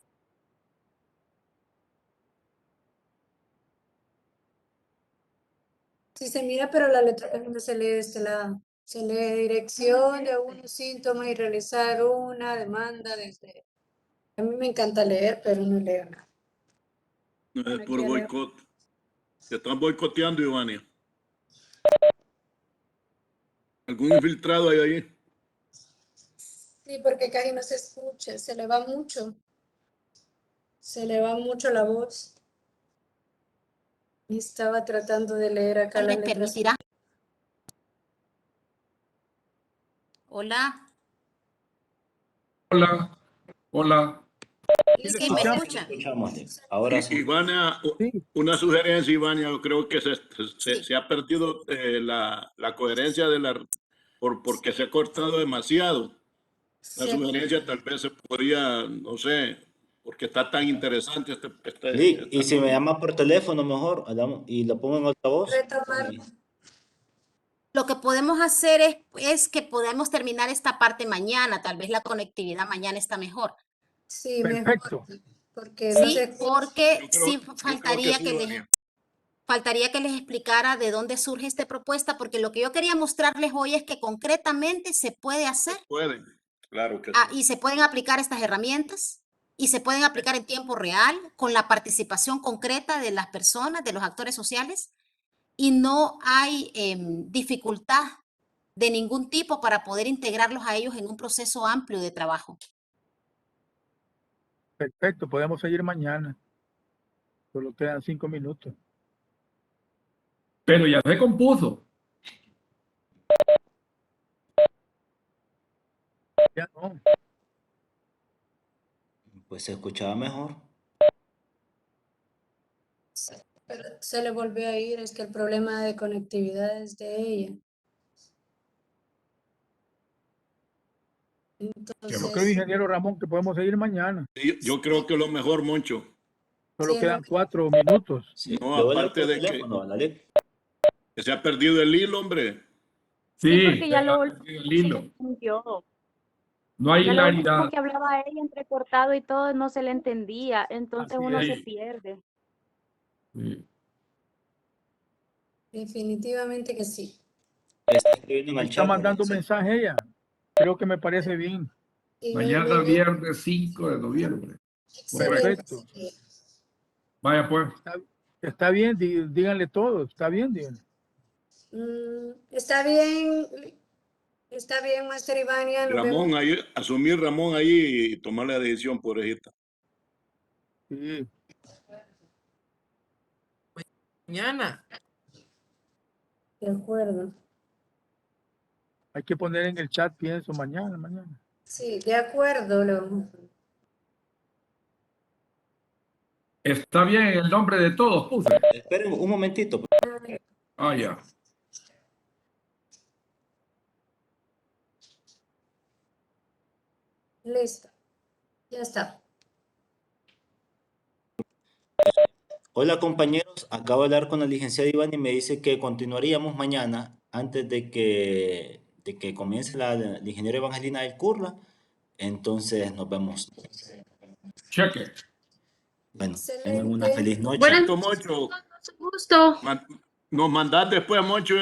Sí se mira, pero la letra no se lee de este lado. Se lee dirección de algunos síntomas y realizar una demanda desde... A mí me encanta leer, pero no leo nada. No es Aquí por ya leo. boicot. Te están boicoteando, Ivania. ¿Algún infiltrado hay ahí? Sí, porque casi no se escucha, se le va mucho. Se le va mucho la voz. Y estaba tratando de leer acá me las letras. permitirá. Hola. Hola, hola. Sí, me escuchan. Ahora sí. Ivania, una sugerencia, Ivania, yo creo que se ha perdido la coherencia de porque se ha cortado demasiado. La Sí. sugerencia tal vez se podría, no sé, porque está tan interesante Y si me llama por teléfono mejor, y lo pongo en altavoz. Retomar. Lo que podemos hacer es que podemos terminar esta parte mañana, tal vez la conectividad mañana está mejor. Sí, Perfecto. mejor. Porque Sí, no se porque sí faltaría faltaría que les explicara de dónde surge esta propuesta, porque lo que yo quería mostrarles hoy es que concretamente se puede hacer. Pueden, claro que sí. Y se pueden aplicar estas herramientas y se pueden aplicar en tiempo real con la participación concreta de las personas, de los actores sociales, y no hay dificultad de ningún tipo para poder integrarlos a ellos en un proceso amplio de trabajo. Perfecto, podemos seguir mañana. Solo quedan 5 minutos. Pero ya se compuso. Ya no. Pues se escuchaba mejor. Pero se le volvió a ir, es que el problema de conectividad es de ella. Entonces, Yo creo, ingeniero Ramón, que podemos seguir mañana. Sí, yo creo que lo mejor, Moncho. Solo sí, quedan 4 minutos. Sí. No, Le voy a dar aparte por de teléfono, Dale. que se ha perdido el hilo, hombre. Sí, Sí, porque ya lo el hilo. entendió. No hay Ya lo último hilaridad. que hablaba ella entrecortado y todo no se le entendía, entonces Así uno es. se pierde. Sí. definitivamente que sí. Está escribiendo en Ahí el está chat. mandando un mensaje ella. Creo que me parece bien. Y Mañana viernes 5 de noviembre. excelente. Perfecto. Vaya pues. Está bien, díganle todo. Está bien, díganle. Está bien, Master Ivania. Nos Ramón, vemos. ahí, asumir Ramón ahí y tomar la decisión, pobrecita. Sí. Mañana. De acuerdo. Hay que poner en el chat, pienso, mañana. Sí, de acuerdo, Está bien el nombre de todos, puse. Esperen un momentito. Ya. Listo. Ya está. Hola compañeros, acabo de hablar con la licenciada Iván y me dice que continuaríamos mañana antes de que comience la ingeniera Evangelina del Curla. Entonces nos vemos. Cheque. Bueno, tengan una feliz noche. Bueno, Moncho, Gusto. nos mandás después, Moncho,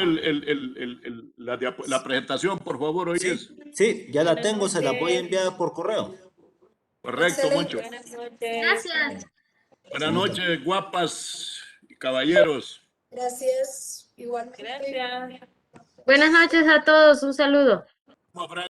la presentación, por favor, ¿oyes? Sí, ya la tengo, se la voy a enviar por correo. Correcto, Excelente. Moncho. Buenas noches. Gracias. Buenas noches, guapas y caballeros. Gracias. Igualmente. Gracias. Buenas noches a todos, un saludo.